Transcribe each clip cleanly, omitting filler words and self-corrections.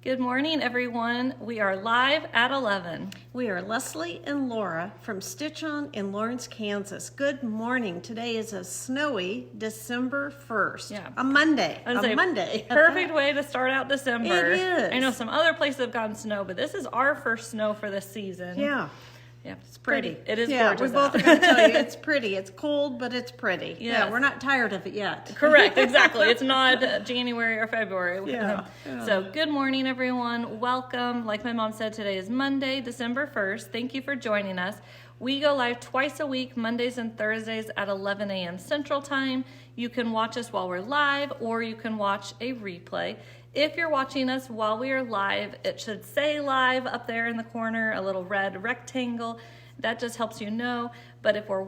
Good morning, everyone. We are live at 11. We are Leslie and Laura from Stitch On in Lawrence, Kansas. Good morning. Today is a snowy December 1st. Yeah. A Monday. Monday. Perfect way to start out December. It is. I know some other places have gotten snow, but this is our first snow for this season. Yeah. Yeah, it's pretty. It is yeah, gorgeous. we both are going to tell you it's pretty. It's cold, but it's pretty. Yes. Yeah, we're not tired of it yet. Correct, exactly. It's not January or February. Yeah. So good morning, everyone. Welcome. Like my mom said, today is Monday, December 1st. Thank you for joining us. We go live twice a week, Mondays and Thursdays at 11 a.m. Central Time. You can watch us while we're live, or you can watch a replay. If you're watching us while we are live, it should say live up there in the corner, a little red rectangle. That just helps you know. But if you're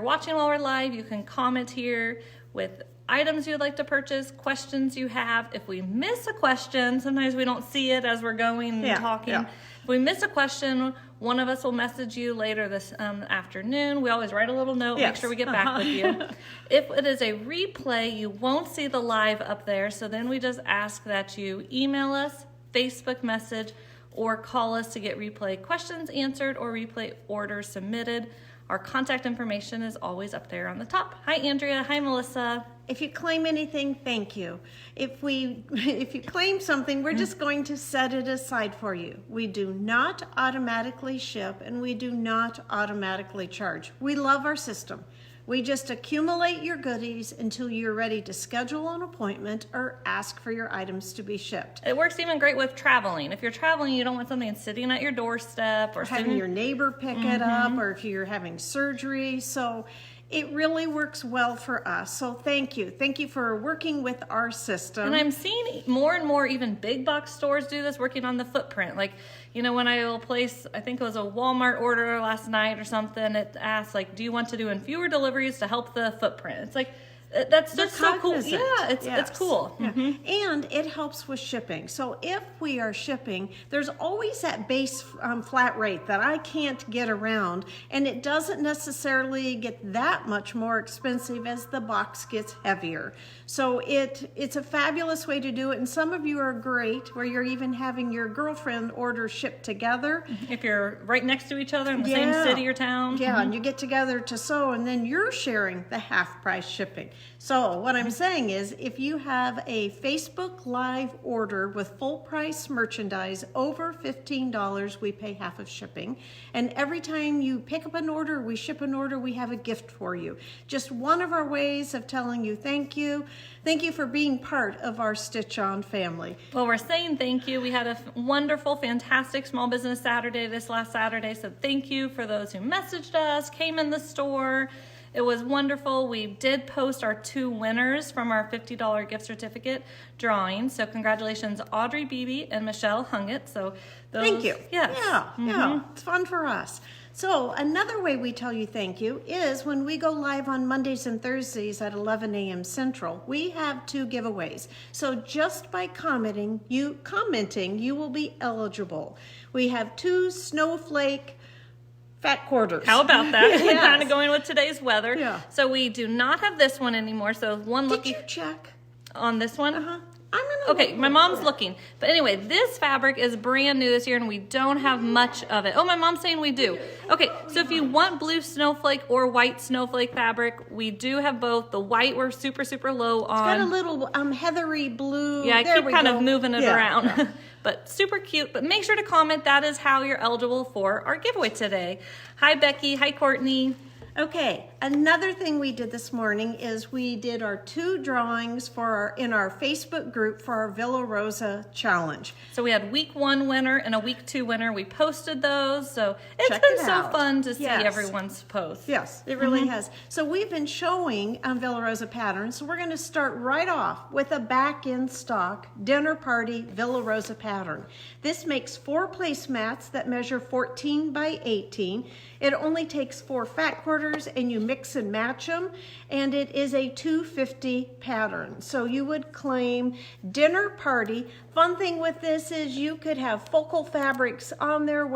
watching while we're live, you can comment here with items you'd like to purchase, questions you have. If we miss a question, sometimes we don't see it as we're going and talking. Yeah. If we miss a question, one of us will message you later this afternoon. We always write a little note, make sure we get back with you. If it is a replay, you won't see the live up there. So then we just ask that you email us, Facebook message, or call us to get replay questions answered or replay orders submitted. Our contact information is always up there on the top. Hi, Andrea. Hi, Melissa. If you claim anything, thank you. If you claim something, we're just going to set it aside for you. We do not automatically ship, and we do not automatically charge. We love our system. We just accumulate your goodies until you're ready to schedule an appointment or ask for your items to be shipped. It works even great with traveling. If you're traveling, you don't want something sitting at your doorstep or having your neighbor pick it up, or if you're having surgery. So it really works well for us. So thank you. Thank you for working with our system. And I'm seeing more and more even big box stores do this, working on the footprint. Like, you know, when I will place, I think it was a Walmart order last night or something, it asked, like, do you want to do in fewer deliveries to help the footprint? It's like, that's just so cool. Yeah, it's cool. Yeah. And it helps with shipping. So if we are shipping, there's always that base flat rate that I can't get around, and it doesn't necessarily get that much more expensive as the box gets heavier. So it's a fabulous way to do it, and some of you are great where you're even having your girlfriend order shipped together. If you're right next to each other in the same city or town. Yeah, and you get together to sew, and then you're sharing the half price shipping. So what I'm saying is, if you have a Facebook Live order with full price merchandise over $15, we pay half of shipping. And every time you pick up an order, we ship an order, we have a gift for you. Just one of our ways of telling you thank you. Thank you for being part of our Stitch On family. Well, we're saying thank you. We had a wonderful, fantastic Small Business Saturday this last Saturday. So thank you for those who messaged us, came in the store. It was wonderful. We did post our 2 winners from our $50 gift certificate drawing. So congratulations, Audrey Beebe and Michelle Hungett. So thank you. Yes. Yeah, it's fun for us. So another way we tell you thank you is when we go live on Mondays and Thursdays at 11 a.m. Central, we have 2 giveaways. So just by commenting, you will be eligible. We have 2 snowflake fat quarters. How about that? Yes. Kind of going with today's weather. Yeah. So we do not have this one anymore. So one lucky. Did you check? On this one? I'm gonna Okay, my mom's looking. But anyway, this fabric is brand new this year, and we don't have much of it. Oh, my mom's saying we do. Okay, so if you want blue snowflake or white snowflake fabric, we do have both. The white we're super, super low on. It's got a little heathery blue. Yeah, I keep kind of moving it around. Yeah. But super cute. But make sure to comment. That is how you're eligible for our giveaway today. Hi, Becky. Hi, Courtney. Okay, another thing we did this morning is we did our 2 drawings in our Facebook group for our Villa Rosa challenge. So we had week 1 winner and a week 2 winner. We posted those. So it's Check been it so out. fun to see Yes. everyone's posts. Yes, it really has. So we've been showing Villa Rosa patterns. So we're going to start right off with a back in stock dinner party Villa Rosa pattern. This makes 4 placemats that measure 14 by 18. It only takes 4 fat quarters, and you mix and match them, and it is a 250 pattern. So you would claim dinner party. Fun thing with this is you could have focal fabrics on there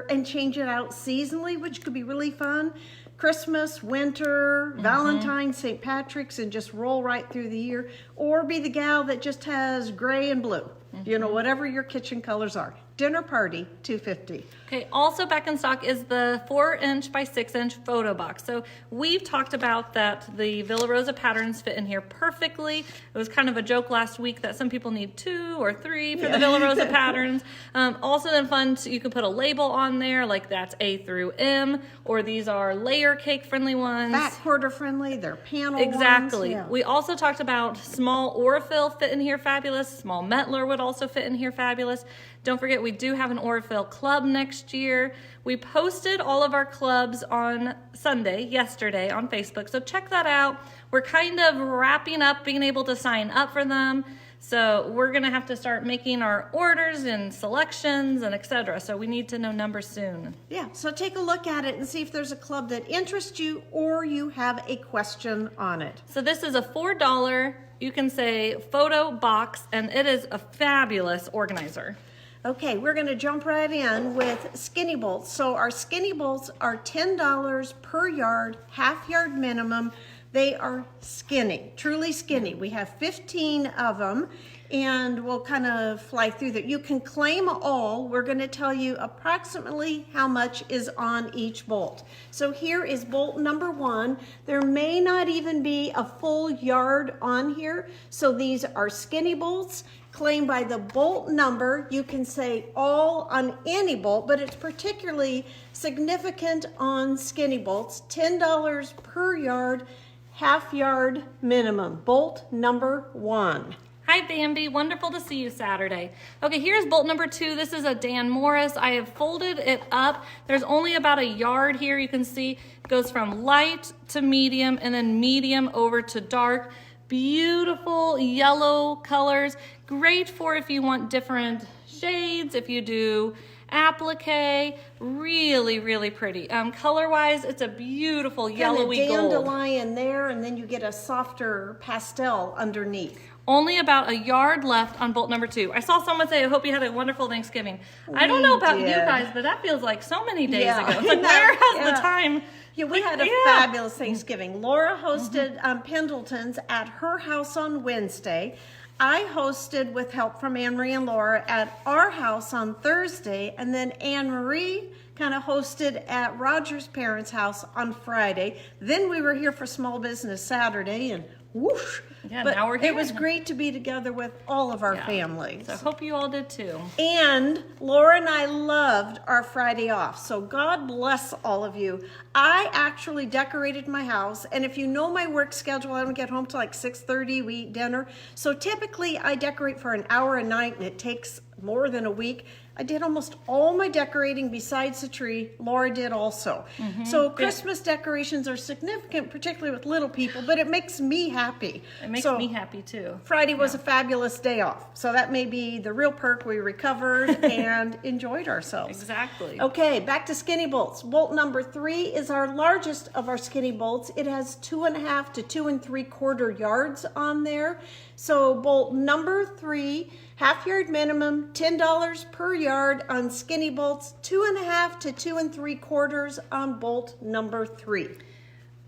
and change it out seasonally, which could be really fun. Christmas, winter, Valentine's, St. Patrick's, and just roll right through the year. Or be the gal that just has gray and blue. You know, whatever your kitchen colors are. Dinner party, $2.50. Okay, also back in stock is the 4-inch by 6-inch photo box. So we've talked about that the Villa Rosa patterns fit in here perfectly. It was kind of a joke last week that some people need 2 or 3 for the Villa Rosa patterns. Also then fun, you can put a label on there, like that's A through M, or these are layer cake friendly ones. Back quarter friendly, they're panel Exactly. ones. Yeah. We also talked about small Aurifil fit in here fabulous. Small Metler would also fit in here fabulous. Don't forget, we do have an Aurifil club next year. We posted all of our clubs on Sunday, yesterday, on Facebook. So check that out. We're kind of wrapping up being able to sign up for them. So we're gonna have to start making our orders and selections and etc. So we need to know numbers soon. Yeah, so take a look at it and see if there's a club that interests you or you have a question on it. So this is a $4, you can say photo box, and it is a fabulous organizer. Okay, we're going to jump right in with skinny bolts. So our skinny bolts are $10 per yard, half yard minimum. They are skinny, truly skinny. We have 15 of them, and we'll kind of fly through that. You can claim all. We're going to tell you approximately how much is on each bolt. So here is bolt number 1. There may not even be a full yard on here. So these are skinny bolts. Claim by the bolt number. You can say all on any bolt, but it's particularly significant on skinny bolts. $10 per yard, half yard minimum. Bolt number 1. Hi Bambi, wonderful to see you Saturday. Okay, here's bolt number 2. This is a Dan Morris. I have folded it up. There's only about a yard here. You can see it goes from light to medium and then medium over to dark. Beautiful yellow colors. Great for if you want different shades, if you do applique. Really, really pretty. Color-wise, it's a beautiful yellowy gold. Dandelion there, and then you get a softer pastel underneath. Only about a yard left on bolt number 2. I saw someone say, I hope you had a wonderful Thanksgiving. I don't know about you guys, but that feels like so many days ago. It's like, where has the time? Yeah, we had a fabulous Thanksgiving. Laura hosted Pendleton's at her house on Wednesday. I hosted with help from Anne-Marie and Laura at our house on Thursday, and then Anne-Marie kind of hosted at Roger's parents' house on Friday. Then we were here for Small Business Saturday, and whoosh. Yeah, but now we're here. It was great to be together with all of our families. So I hope you all did too. And Laura and I loved our Friday off. So God bless all of you. I actually decorated my house. And if you know my work schedule, I don't get home till like 6:30. We eat dinner. So typically I decorate for an hour a night, and it takes more than a week. I did almost all my decorating besides the tree. Laura did also. So Christmas decorations are significant, particularly with little people, but it makes me happy. It makes me happy too. Friday was a fabulous day off. So that may be the real perk. We recovered and enjoyed ourselves. Exactly. Okay, back to skinny bolts. Bolt number 3 is our largest of our skinny bolts. It has 2.5 to 2 3/4 yards on there. So bolt number 3, half yard minimum, $10 per yard on skinny bolts, 2.5 to 2 3/4 on bolt number 3.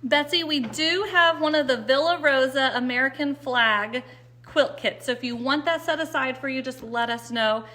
Betsy, we do have one of the Villa Rosa American flag quilt kits. So if you want that set aside for you, just let us know.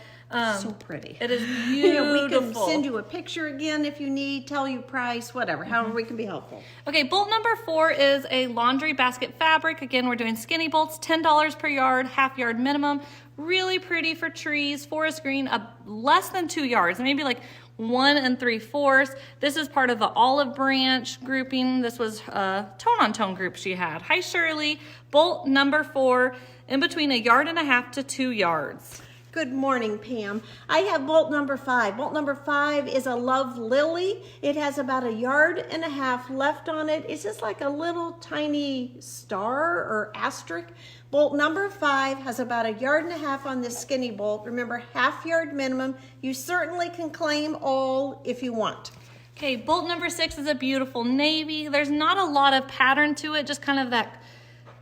So pretty. It is beautiful. We can send you a picture again if you need, tell you price, whatever, however we can be helpful. Okay, bolt number 4 is a laundry basket fabric. Again, we're doing skinny bolts, $10 per yard, half yard minimum. Really pretty for trees, forest green, less than 2 yards, maybe like 1 3/4. This is part of the olive branch grouping. This was a tone-on-tone group she had. Hi, Shirley. Bolt number 4, in between 1.5 yards to 2 yards. Good morning, Pam. I have bolt number 5. Bolt number 5 is a Love Lily. It has about 1.5 yards left on it. It's just like a little tiny star or asterisk. Bolt number 5 has about 1.5 yards on this skinny bolt. Remember, half yard minimum. You certainly can claim all if you want. Okay, bolt number 6 is a beautiful navy. There's not a lot of pattern to it, just kind of that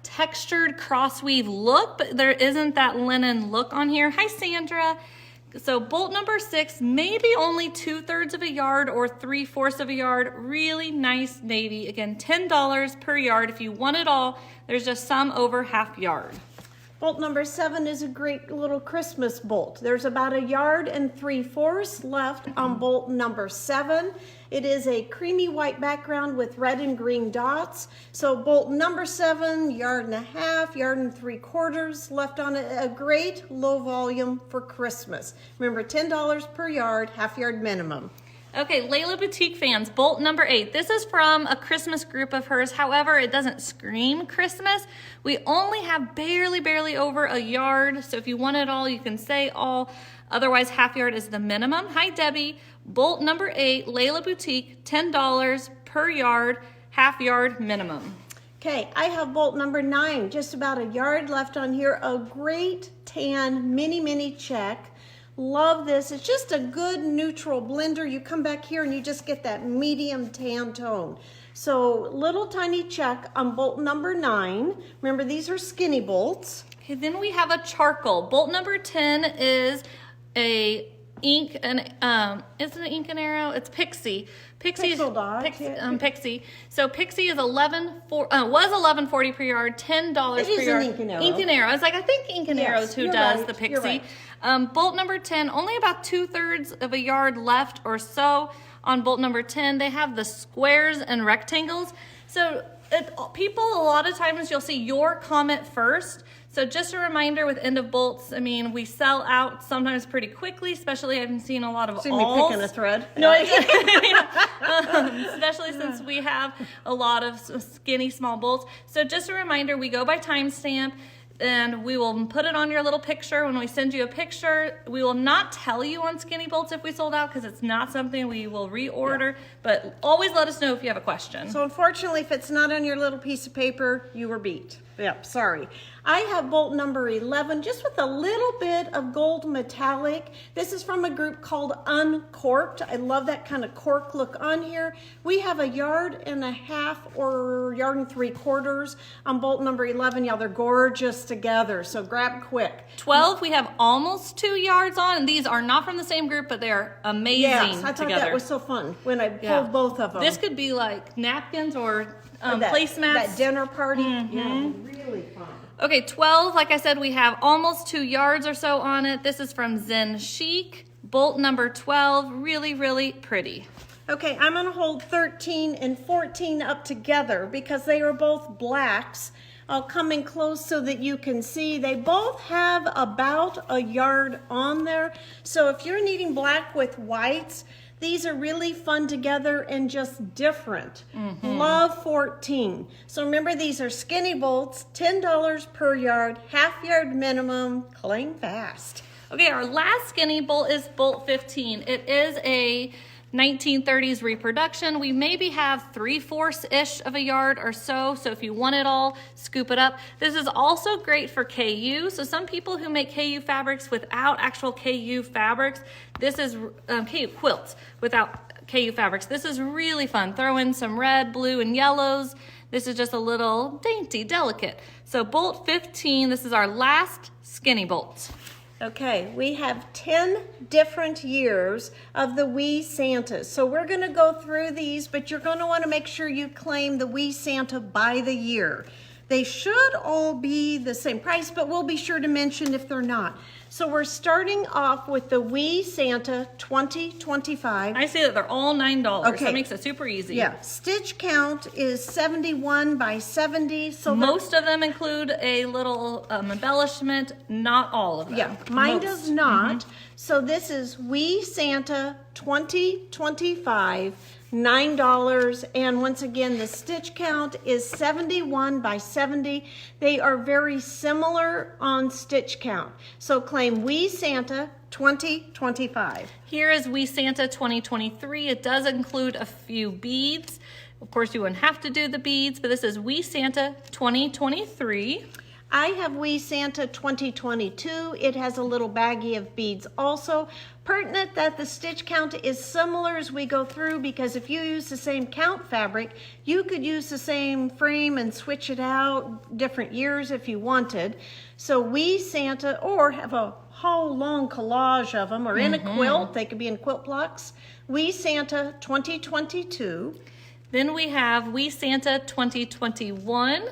textured crossweave look, but there isn't that linen look on here. Hi, Sandra. So bolt number 6, maybe only 2/3 of a yard or 3/4 of a yard. Really nice navy. Again, $10 per yard. If you want it all, there's just some over half yard. Bolt number 7 is a great little Christmas bolt. There's about 1 3/4 yards left on bolt number 7. It is a creamy white background with red and green dots. So bolt number 7, 1.5 yards, 1 3/4 left on it. A great low volume for Christmas. Remember, $10 per yard, half yard minimum. Okay, Layla Boutique fans, bolt number 8. This is from a Christmas group of hers. However, it doesn't scream Christmas. We only have barely over 1 yard. So if you want it all, you can say all. Otherwise, half yard is the minimum. Hi, Debbie. Bolt number 8, Layla Boutique, $10 per yard, half yard minimum. Okay, I have bolt number 9, just about 1 yard left on here. A great tan mini check. Love this. It's just a good neutral blender. You come back here and you just get that medium tan tone. So little tiny check on bolt number 9. Remember, these are skinny bolts. Okay, then we have a charcoal. Bolt number 10 is a ink and isn't it ink and arrow? It's Pixie. Pixel dot. Pixie. So Pixie is was $11.40 per yard, $10 per yard. Ink and arrow. Ink and arrow. I was like, I think Ink and Arrow is who does right, the Pixie. you're right. Bolt number 10, only about 2/3 of 1 yard left or so on bolt number 10. They have the squares and rectangles. So people, a lot of times you'll see your comment first. So just a reminder with end of bolts, I mean, we sell out sometimes pretty quickly, especially I've seen a lot of See me picking a thread. No, especially since we have a lot of skinny small bolts. So just a reminder, we go by timestamp. And we will put it on your little picture. When we send you a picture, we will not tell you on skinny bolts if we sold out because it's not something we will reorder. But always let us know if you have a question. So unfortunately, if it's not on your little piece of paper, you were beat. Yep, sorry. I have bolt number 11, just with a little bit of gold metallic. This is from a group called Uncorked. I love that kind of cork look on here. We have 1.5 yards or 1 3/4 yards on bolt number 11. Yeah, they're gorgeous together, so grab quick. 12, we have almost 2 yards on, and these are not from the same group, but they are amazing Yes, I thought together. that was so fun when I pulled both of them. This could be like napkins or placemats. That dinner party. Yeah, really fun. Okay, 12, like I said, we have almost 2 yards or so on it. This is from Zen Chic. Bolt number 12, really pretty. Okay, I'm going to hold 13 and 14 up together because they are both blacks. I'll come in close so that you can see. They both have about 1 yard on there. So if you're needing black with whites, these are really fun together and just different. Love 14. So remember, these are skinny bolts, $10 per yard, half yard minimum, claim fast. Okay, our last skinny bolt is bolt 15. It is a 1930s reproduction. We maybe have 3/4-ish of 1 yard or so. So if you want it all, scoop it up. This is also great for KU. So some people who make KU fabrics without actual KU fabrics, this is KU quilts without KU fabrics. This is really fun. Throw in some red, blue, and yellows. This is just a little dainty, delicate. So bolt 15, this is our last skinny bolt. Okay, we have 10 different years of the Wee Santas. So we're going to go through these, but you're going to want to make sure you claim the Wee Santa by the year. They should all be the same price, but we'll be sure to mention if they're not. So we're starting off with the Wee Santa 2025. I say that they're all $9. Okay. That makes it super easy. Yeah, stitch count is 71 by 70. So most of them include a little embellishment, not all of them. yeah, mine Most. does not. So this is Wee Santa 2025, $9. And once again, the stitch count is 71 by 70. They are very similar on stitch count. So claim Wee Santa 2025. Here is Wee Santa 2023. It does include a few beads. Of course, you wouldn't have to do the beads, but this is Wee Santa 2023. I have Wee Santa 2022. It has a little baggie of beads also. Pertinent that the stitch count is similar as we go through, because if you use the same count fabric, you could use the same frame and switch it out different years if you wanted. So Wee Santa, or have a whole long collage of them, or in a quilt. They could be in quilt blocks. Wee Santa 2022. Then we have Wee Santa 2021.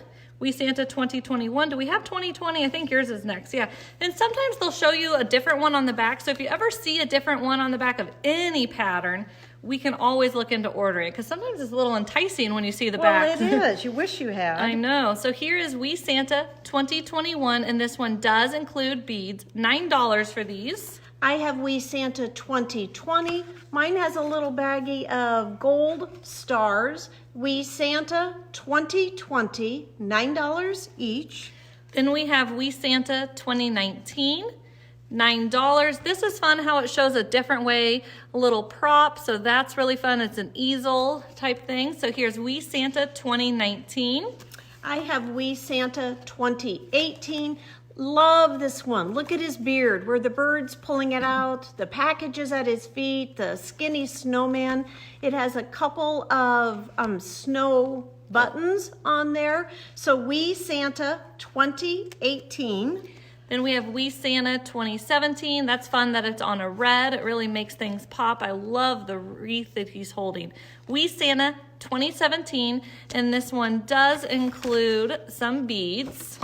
We Santa 2021. Do we have 2020? I think yours is next. Yeah. And sometimes they'll show you a different one on the back. So if you ever see a different one on the back of any pattern, we can always look into ordering it because sometimes it's a little enticing when you see the back. Well, it is. You wish you had. I know. So here is We Santa 2021, and this one does include beads. $9 for these. I have We Santa 2020. Mine has a little baggie of gold stars. We Santa 2020, $9 each. Then we have We Santa 2019. $9. This is fun how it shows a different way, a little prop, so that's really fun. It's an easel type thing. So here's We Santa 2019. I have We Santa 2018. Love this one. Look at his beard, where the bird's pulling it out, the packages at his feet, the skinny snowman. It has a couple of snow buttons on there. So We Santa 2018. Then we have We Santa 2017. That's fun that it's on a red. It really makes things pop. I love the wreath that he's holding. We Santa 2017, and this one does include some beads.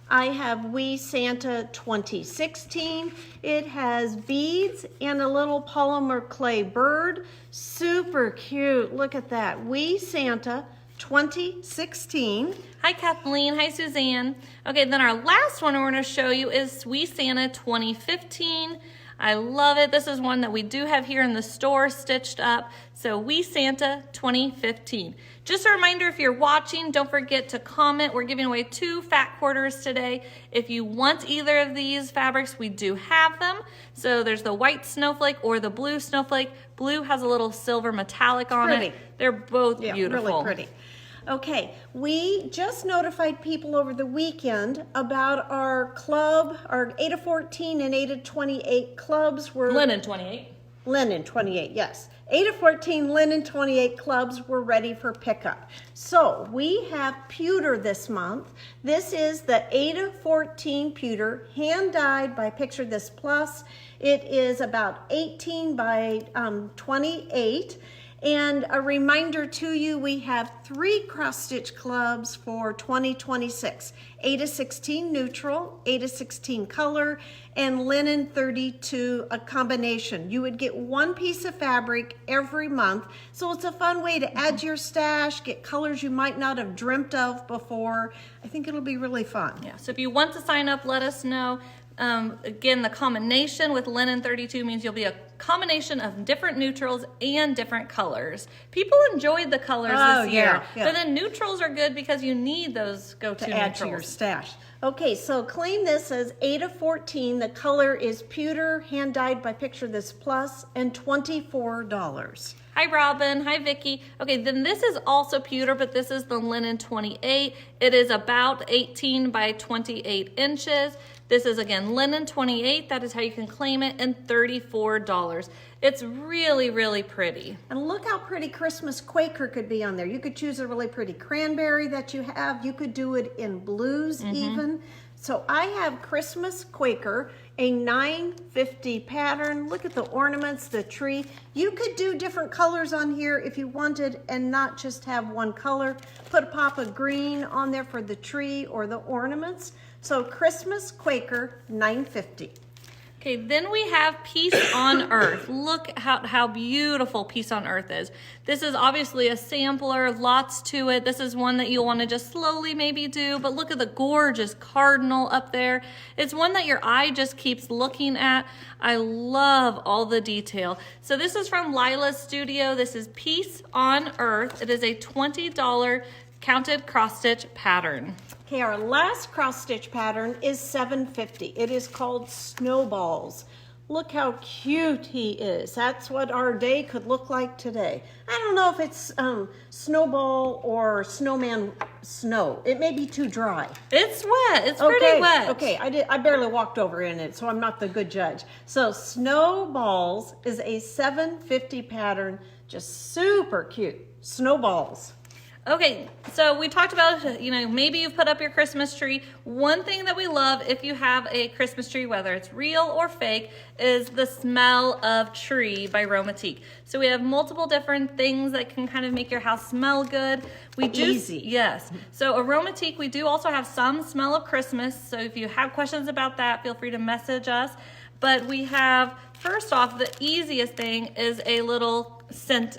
I have We Santa 2016. It has beads and a little polymer clay bird. Super cute. Look at that. We Santa 2016. Hi, Kathleen. Hi, Suzanne. Okay, then our last one we're going to show you is We Santa 2015. I love it. This is one that we do have here in the store stitched up. So We Santa 2015. Just a reminder, if you're watching, don't forget to comment. We're giving away 2 fat quarters today. If you want either of these fabrics, we do have them. So there's the white snowflake or the blue snowflake. Blue has a little silver metallic on it. They're both beautiful. Really pretty. Okay, we just notified people over the weekend about our club, our 8 to 14 and 8 to 28 clubs were... Linen 28. Linen 28, yes. 8 to 14 linen 28 clubs were ready for pickup. So we have pewter this month. This is the 8 to 14 pewter, hand dyed by Picture This Plus. It is about 18 by 28. And a reminder to you, we have 3 cross-stitch clubs for 2026. 8 to 16 neutral, 8 to 16 color, and linen 32, a combination. You would get 1 piece of fabric every month. So it's a fun way to add to your stash, get colors you might not have dreamt of before. I think it'll be really fun. Yeah, so if you want to sign up, let us know. Again, the combination with linen 32 means you'll be a combination of different neutrals and different colors. People enjoyed the colors this year, but then neutrals are good because you need those go-to neutrals. Add to your stash. Okay, so claim this as 8 of 14. The color is pewter, hand dyed by Picture This Plus, and $24. Hi, Robin. Hi, Vicki. Okay, then this is also pewter, but this is the linen 28. It is about 18 by 28 inches. This is, again, linen 28. That is how you can claim it, and $34. It's really, really pretty. And look how pretty Christmas Quaker could be on there. You could choose a really pretty cranberry that you have. You could do it in blues even. So I have Christmas Quaker, a 950 pattern. Look at the ornaments, the tree. You could do different colors on here if you wanted and not just have one color. Put a pop of green on there for the tree or the ornaments. So Christmas Quaker, 950. Okay, then we have Peace on Earth. Look how beautiful Peace on Earth is. This is obviously a sampler, lots to it. This is one that you'll want to just slowly maybe do, but look at the gorgeous cardinal up there. It's one that your eye just keeps looking at. I love all the detail. So this is from Lila's Studio. This is Peace on Earth. It is a $20 counted cross-stitch pattern. Okay, our last cross-stitch pattern is $7.50. It is called Snowballs. Look how cute he is. That's what our day could look like today. I don't know if it's snowball or snowman snow. It may be too dry. It's wet. It's pretty wet. Okay, I barely walked over in it, so I'm not the good judge. So Snowballs is a $7.50 pattern, just super cute. Snowballs. Okay, so we talked about, maybe you've put up your Christmas tree. One thing that we love if you have a Christmas tree, whether it's real or fake, is the smell of tree by Romantique. So we have multiple different things that can kind of make your house smell good. We do, Easy. Yes. So Aromatique, we do also have some smell of Christmas. So if you have questions about that, feel free to message us. But we have, first off, the easiest thing is a little scent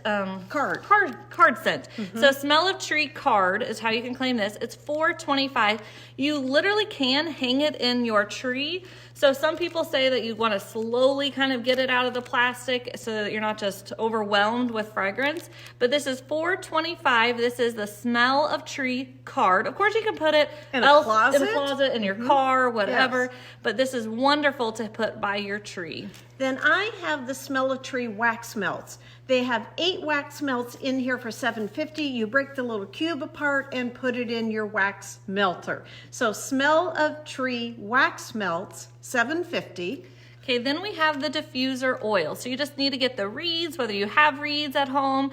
card scent. So smell of tree card is how you can claim this. It's $4.25. You literally can hang it in your tree. So some people say that you want to slowly kind of get it out of the plastic so that you're not just overwhelmed with fragrance. But this is $4.25. This is the smell of tree card. Of course, you can put it in a closet, in your car, whatever. Yes. But this is wonderful to put by your tree. Then I have the smell of tree wax melts. They have 8 wax melts in here for $7.50. You break the little cube apart and put it in your wax melter. So smell of tree wax melts, $7.50. Okay, then we have the diffuser oil. So you just need to get the reeds, whether you have reeds at home,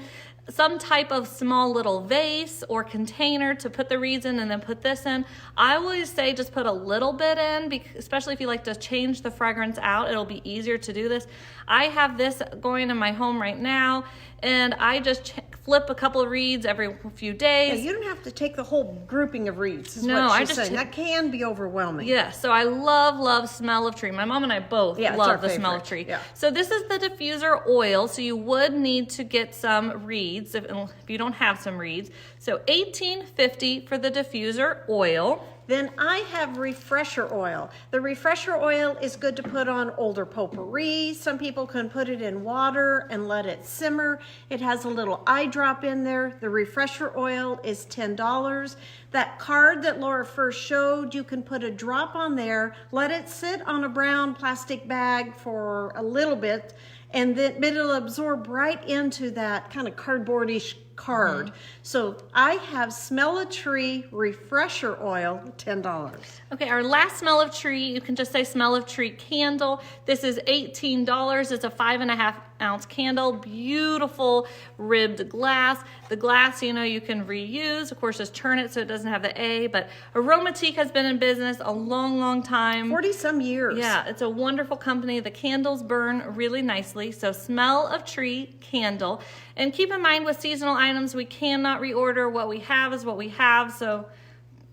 some type of small little vase or container to put the reeds in and then put this in. I always say just put a little bit in, especially if you like to change the fragrance out. It'll be easier to do this. I have this going in my home right now, and I just flip a couple of reeds every few days. Yeah, you don't have to take the whole grouping of reeds. No, what I she's just saying. That can be overwhelming. Yeah, so I love smell of tree. My mom and I both love the smell of tree. Yeah. So this is the diffuser oil. So you would need to get some reeds if you don't have some reeds. So $18.50 for the diffuser oil. Then I have refresher oil. The refresher oil is good to put on older potpourri. Some people can put it in water and let it simmer. It has a little eye drop in there. The refresher oil is $10. That card that Laura first showed, you can put a drop on there, let it sit on a brown plastic bag for a little bit, and then it'll absorb right into that kind of cardboardish card. So I have smell of tree refresher oil, $10. Okay, our last smell of tree, you can just say smell of tree candle. This is $18. It's a 5.5 ounce candle, beautiful ribbed glass. The glass, you can reuse. Of course, just turn it so it doesn't have the A, but Aromatique has been in business a long time. 40 some years. Yeah, it's a wonderful company. The candles burn really nicely. So smell of tree candle. And keep in mind with seasonal items, we cannot reorder. What we have is what we have. So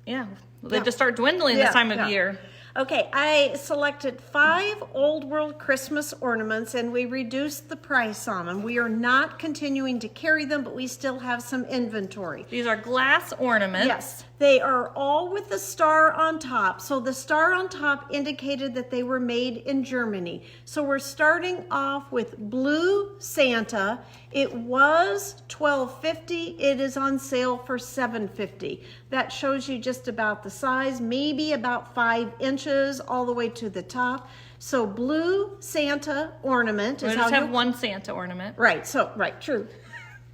yeah, they just start dwindling this time of year. Okay, I selected 5 Old World Christmas ornaments and we reduced the price on them. We are not continuing to carry them, but we still have some inventory. These are glass ornaments. Yes, they are all with the star on top. So the star on top indicated that they were made in Germany. So we're starting off with Blue Santa. It was $12.50. It is on sale for $7.50. That shows you just about the size, maybe about 5 inches all the way to the top. So Blue Santa ornament is we just have one Santa ornament. Right, true.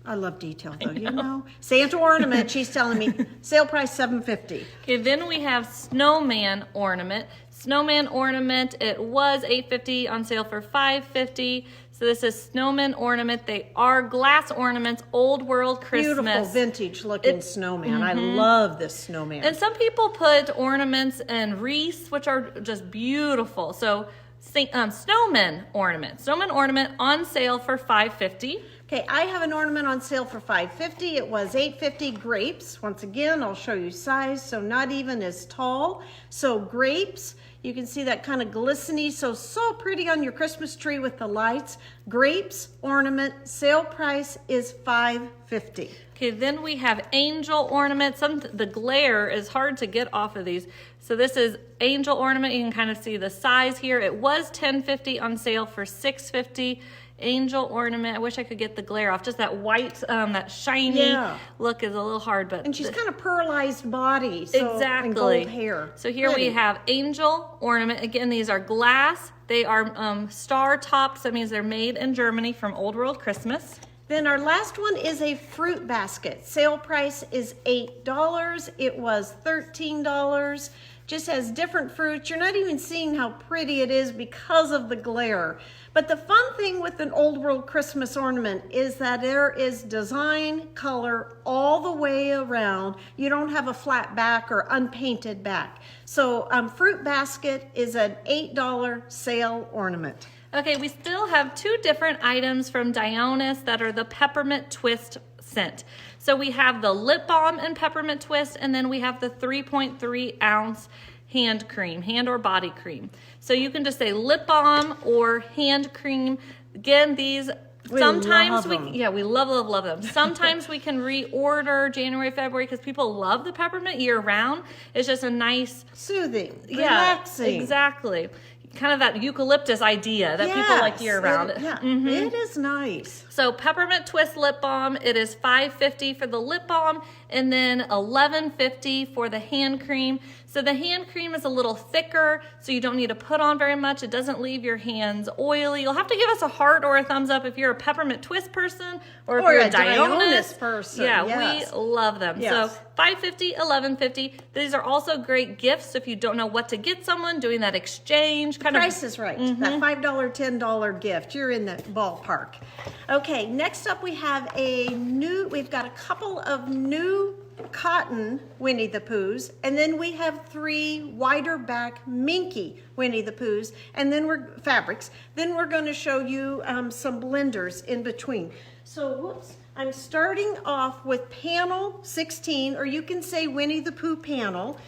I love detail though, you know. Santa ornament, she's telling me, sale price $7.50. Okay, then we have snowman ornament. Snowman ornament, it was $8.50 on sale for $5.50. So this is snowman ornament. They are glass ornaments, old world Christmas. Beautiful vintage looking snowman. I love this snowman. And some people put ornaments and wreaths, which are just beautiful. So snowman ornament. Snowman ornament on sale for $5.50. Okay, I have an ornament on sale for $5.50. It was $8.50. Grapes. Once again, I'll show you size, so not even as tall. So grapes, you can see that kind of glistening, so pretty on your Christmas tree with the lights. Grapes ornament, sale price is $5.50. Okay, then we have angel ornament. The glare is hard to get off of these. So this is angel ornament. You can kind of see the size here. It was $10.50 on sale for $6.50. Angel ornament. I wish I could get the glare off. Just that white, that shiny look is a little hard, but and she's kind of pearlized body, so exactly, and gold hair. So here we have angel ornament. Again, these are glass. They are star tops. That means they're made in Germany from Old World Christmas. Then our last one is a fruit basket. Sale price is $8. It was $13. just has different fruits. You're not even seeing how pretty it is because of the glare. But the fun thing with an Old World Christmas ornament is that there is design, color all the way around. You don't have a flat back or unpainted back. So Fruit Basket is an $8 sale ornament. Okay, we still have 2 different items from Dionis that are the peppermint twist scent. So we have the lip balm and peppermint twist, and then we have the 3.3 ounce hand cream, hand or body cream. So you can just say lip balm or hand cream. Again, these sometimes we love them. Sometimes we can reorder January, February because people love the peppermint year round. It's just a nice, soothing, relaxing. Yeah, exactly. Kind of that eucalyptus idea that people like year round. It is nice. So peppermint twist lip balm, it is $5.50 for the lip balm and then $11.50 for the hand cream. So the hand cream is a little thicker, so you don't need to put on very much. It doesn't leave your hands oily. You'll have to give us a heart or a thumbs up if you're a peppermint twist person or if you're a Dionis person. Yeah, yes. we love them. Yes. So $5.50, $11.50. These are also great gifts if you don't know what to get someone, doing that exchange. Price is right. That $5, $10 gift. You're in the ballpark. Okay, next up we've got a couple of new cotton Winnie the Poohs, and then we have 3 wider back minky Winnie the Poohs, and then fabrics. Then we're going to show you some blenders in between. So, I'm starting off with panel 16, or you can say Winnie the Pooh panel.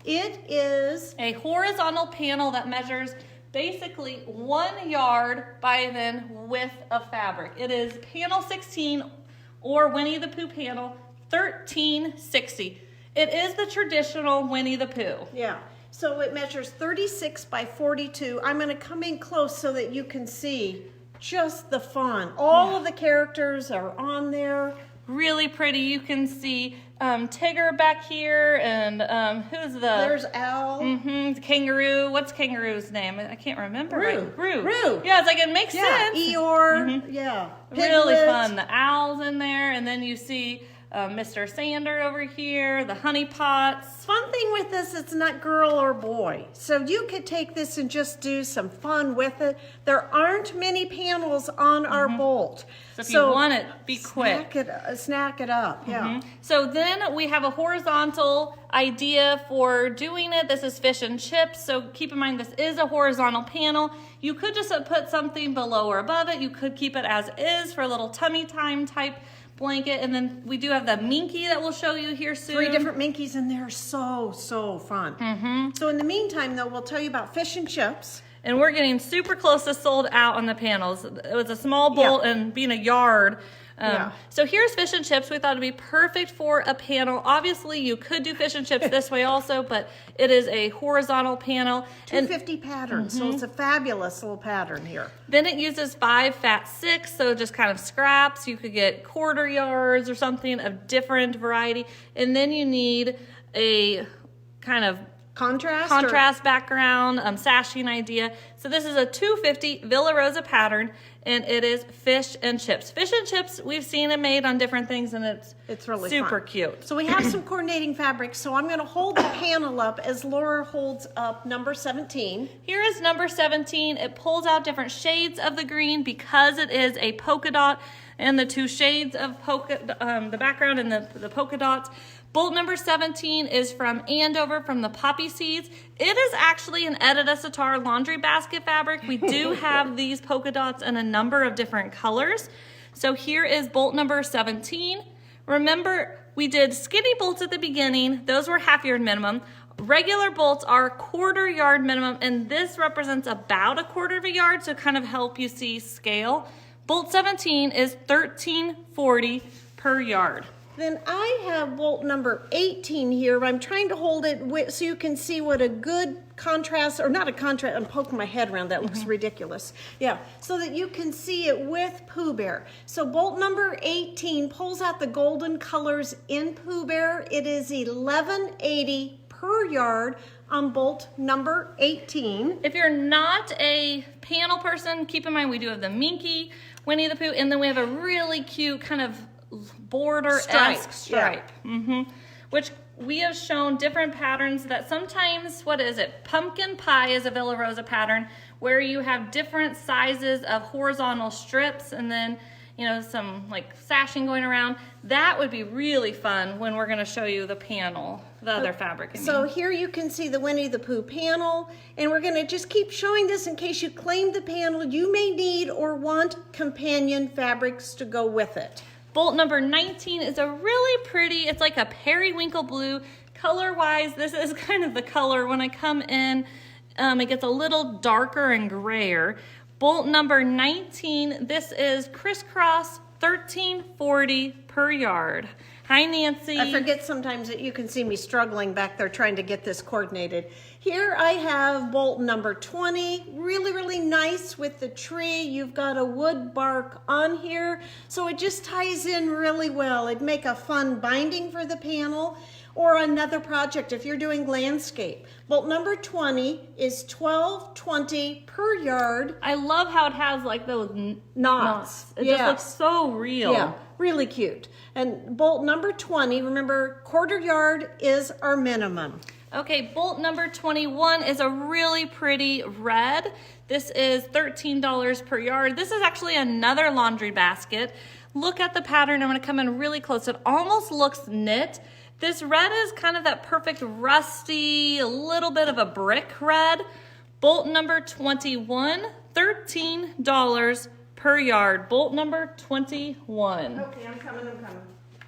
It is a horizontal panel that measures basically 1 yard by then width of fabric. It is panel 16 or Winnie the Pooh panel 1360. It is the traditional Winnie the Pooh. Yeah. So it measures 36 by 42. I'm going to come in close so that you can see just the fun. All of the characters are on there. Really pretty. You can see Tigger back here, and There's Al. Kangaroo. What's Kangaroo's name? I can't remember. Roo. Yeah, it's like it makes sense. Eeyore. Yeah. Really Piglet. fun. The owls in there, and then you see Mr. Sander over here, the honey pots. Fun thing with this, it's not girl or boy. So you could take this and just do some fun with it. There aren't many panels on our bolt. So if you want it, be quick. Snack it up, yeah. So then we have a horizontal idea for doing it. This is fish and chips. So keep in mind this is a horizontal panel. You could just put something below or above it. You could keep it as is for a little tummy time type blanket. And then we do have the minky that we'll show you here soon. 3 different minkies, and they're so fun. So in the meantime, though, we'll tell you about fish and chips. And we're getting super close to sold out on the panels. It was a small bolt and being a yard. So here's fish and chips. We thought it'd be perfect for a panel. Obviously, you could do fish and chips this way also, but it is a horizontal panel. 250 pattern, so it's a fabulous little pattern here. Then it uses 5 fat 6, so just kind of scraps. You could get quarter yards or something of different variety. And then you need a kind of contrast background, sashing idea. So this is a 250 Villa Rosa pattern, and it is fish and chips. Fish and chips, we've seen it made on different things, and it's really super cute. So we have some coordinating fabrics, so I'm going to hold the panel up as Laura holds up number 17. Here is number 17. It pulls out different shades of the green because it is a polka dot, and the 2 shades of the background and the polka dots. Bolt number 17 is from Andover, from the poppy seeds. It is actually an Edita Sitar laundry basket fabric. We do have these polka dots in a number of different colors. So here is bolt number 17. Remember, we did skinny bolts at the beginning. Those were half yard minimum. Regular bolts are quarter yard minimum, and this represents about a quarter of a yard to kind of help you see scale. Bolt 17 is $13.40 per yard. Then I have bolt number 18 here. I'm trying to hold it so you can see what a good contrast, or not a contrast, I'm poking my head around, that looks ridiculous. Yeah, so that you can see it with Pooh Bear. So bolt number 18 pulls out the golden colors in Pooh Bear. It is $11.80 per yard on bolt number 18. If you're not a panel person, keep in mind we do have the Minky, Winnie the Pooh, and then we have a really cute kind of border-esque stripe, which we have shown different patterns that sometimes, what is it? Pumpkin pie is a Villa Rosa pattern where you have different sizes of horizontal strips and then, you know, some like sashing going around. That would be really fun when we're going to show you the panel, the other fabric. So here you can see the Winnie the Pooh panel, and we're going to just keep showing this in case you claim the panel. You may need or want companion fabrics to go with it. Bolt number 19 is a really pretty, it's like a periwinkle blue. Color-wise, this is kind of the color. When I come in, it gets a little darker and grayer. Bolt number 19, this is crisscross, $13.40 per yard. Hi, Nancy. I forget sometimes that you can see me struggling back there trying to get this coordinated. Here I have bolt number 20, really, really nice with the tree. You've got a wood bark on here, so it just ties in really well. It'd make a fun binding for the panel or another project if you're doing landscape. Bolt number 20 is $12.20 per yard. I love how it has like those knots. It Yeah. just looks so real. Yeah, really cute. And bolt number 20, remember, quarter yard is our minimum. Okay, bolt number 21 is a really pretty red. This is $13 per yard. This is actually another laundry basket. Look at the pattern. I'm going to come in really close. It almost looks knit. This red is kind of that perfect rusty, a little bit of a brick red. Bolt number 21, $13 per yard. Bolt number 21. Okay, I'm coming.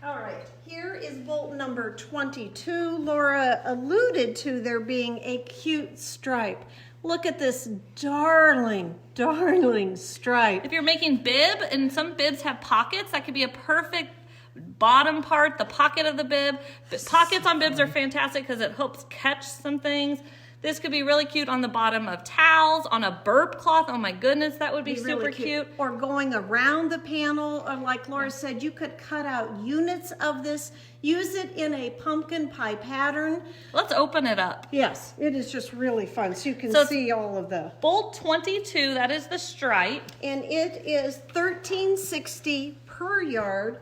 All right, here is bolt number 22. Laura alluded to there being a cute stripe. Look at this darling, darling stripe. If you're making bib, and some bibs have pockets, that could be a perfect bottom part, the pocket of the bib. The pockets on bibs are fantastic because it helps catch some things. This could be really cute on the bottom of towels, on a burp cloth. Oh my goodness, that would be super really cute. Or going around the panel, or like Laura said, you could cut out units of this, use it in a pumpkin pie pattern. Let's open it up. Yes, it is just really fun, so you can see all of the. Bolt 22, that is the stripe. And it is $13.60 per yard.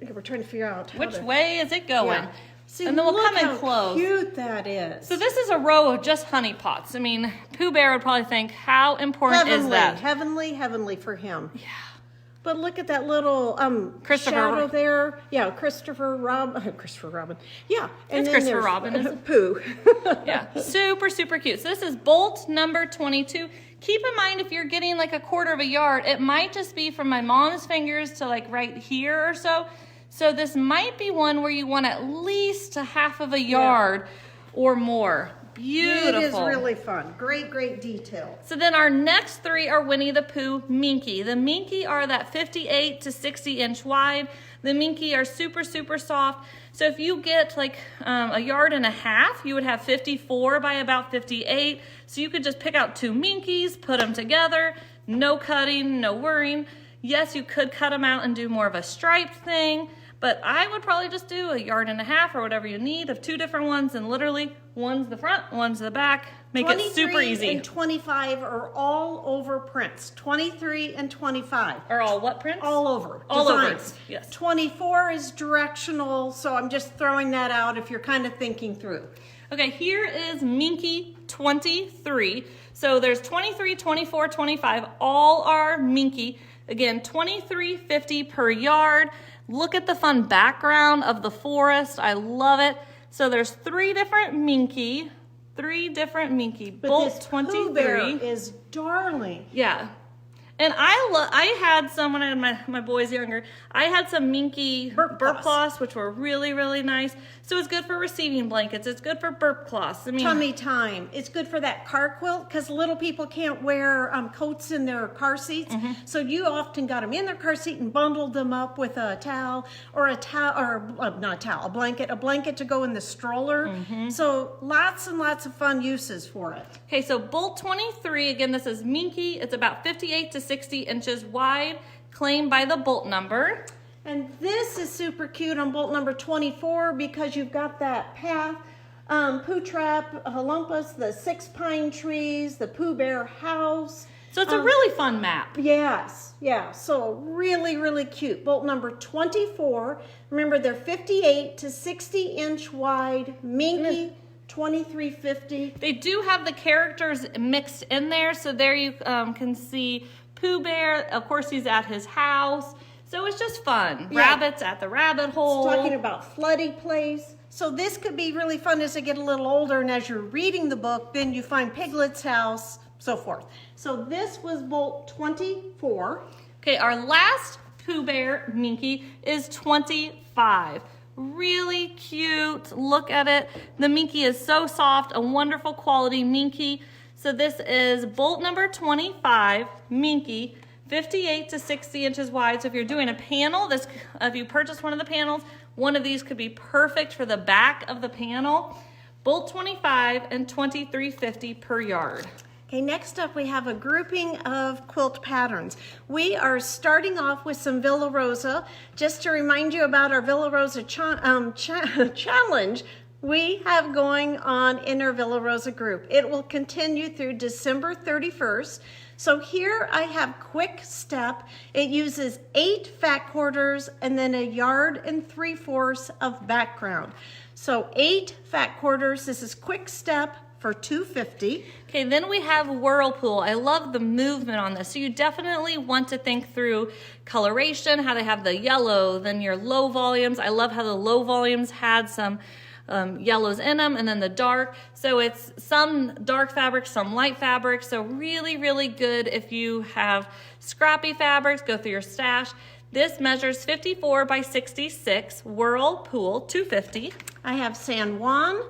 Okay, we're trying to figure out which way is it going. Yeah. See, and then we'll come in how close. Cute that is. So this is a row of just honey pots. I mean, Pooh Bear would probably think, how important is that? Heavenly for him. Yeah. But look at that little shadow there. Yeah, Christopher Robin. Yeah. And it's then Christopher Robin, isn't it? Pooh. Yeah, super, super cute. So this is bolt number 22. Keep in mind, if you're getting like a quarter of a yard, it might just be from my mom's fingers to like right here or so. So this might be one where you want at least a half of a yard or more. Beautiful. It is really fun. Great, great detail. So then our next three are Winnie the Pooh Minky. The Minky are that 58 to 60 inch wide. The Minky are super, super soft. So if you get like a yard and a half, you would have 54 by about 58. So you could just pick out two Minkies, put them together, no cutting, no worrying. Yes, you could cut them out and do more of a striped thing, but I would probably just do a yard and a half or whatever you need of two different ones, and literally one's the front, one's the back. Make it super easy. 23 and 25 are all over prints. 23 and 25. Are all what prints? All over. All over, designs. yes. 24 is directional, so I'm just throwing that out if you're kind of thinking through. Okay, here is Minky 23. So there's 23, 24, 25. All are Minky. Again, $23.50 per yard. Look at the fun background of the forest. I love it. So there's three different Minky. But Bolt this 23 Pooh Bear is darling. Yeah. And I had some when I had my boys younger. I had some Minky burp cloths, which were really, really nice. So it's good for receiving blankets. It's good for burp cloths. I mean, Tummy time. It's good for that car quilt because little people can't wear coats in their car seats. So you often got them in their car seat and bundled them up with a towel or a blanket to go in the stroller. So lots and lots of fun uses for it. Okay, so Bolt 23, again, this is Minky. It's about 58 to 60 inches wide, claimed by the bolt number. And this is super cute on bolt number 24 because you've got that path, Pooh Trap, Halumpus, the 6 pine trees, the Pooh Bear house. So it's a really fun map. Yes, yeah, so really, really cute. Bolt number 24. Remember, they're 58 to 60 inch wide, minky, 2350. They do have the characters mixed in there, so there you can see Pooh Bear. Of course, he's at his house, so it's just fun. Yeah. Rabbits at the rabbit hole. It's talking about Floody Place. So this could be really fun as they get a little older, and as you're reading the book, then you find Piglet's house, so forth. So this was Bolt 24. Okay, our last Pooh Bear Minky is 25. Really cute. Look at it. The Minky is so soft, a wonderful quality Minky. So this is Bolt number 25 Minky, 58 to 60 inches wide. So if you're doing a panel, if you purchase one of the panels, one of these could be perfect for the back of the panel. Bolt 25 and 23.50 per yard. Okay, next up we have a grouping of quilt patterns. We are starting off with some Villa Rosa. Just to remind you about our Villa Rosa challenge we have going on in our Villa Rosa group. It will continue through December 31st. So here I have Quick Step. It uses 8 fat quarters and then 1 3/4 of background. So 8 fat quarters. This is Quick Step for $2.50. Okay, then we have Whirlpool. I love the movement on this. So you definitely want to think through coloration, how they have the yellow, then your low volumes. I love how the low volumes had some yellows in them, and then the dark. So it's some dark fabric, some light fabric. So really, really good if you have scrappy fabrics, go through your stash. This measures 54 by 66, Whirlpool, $2.50. I have San Juan.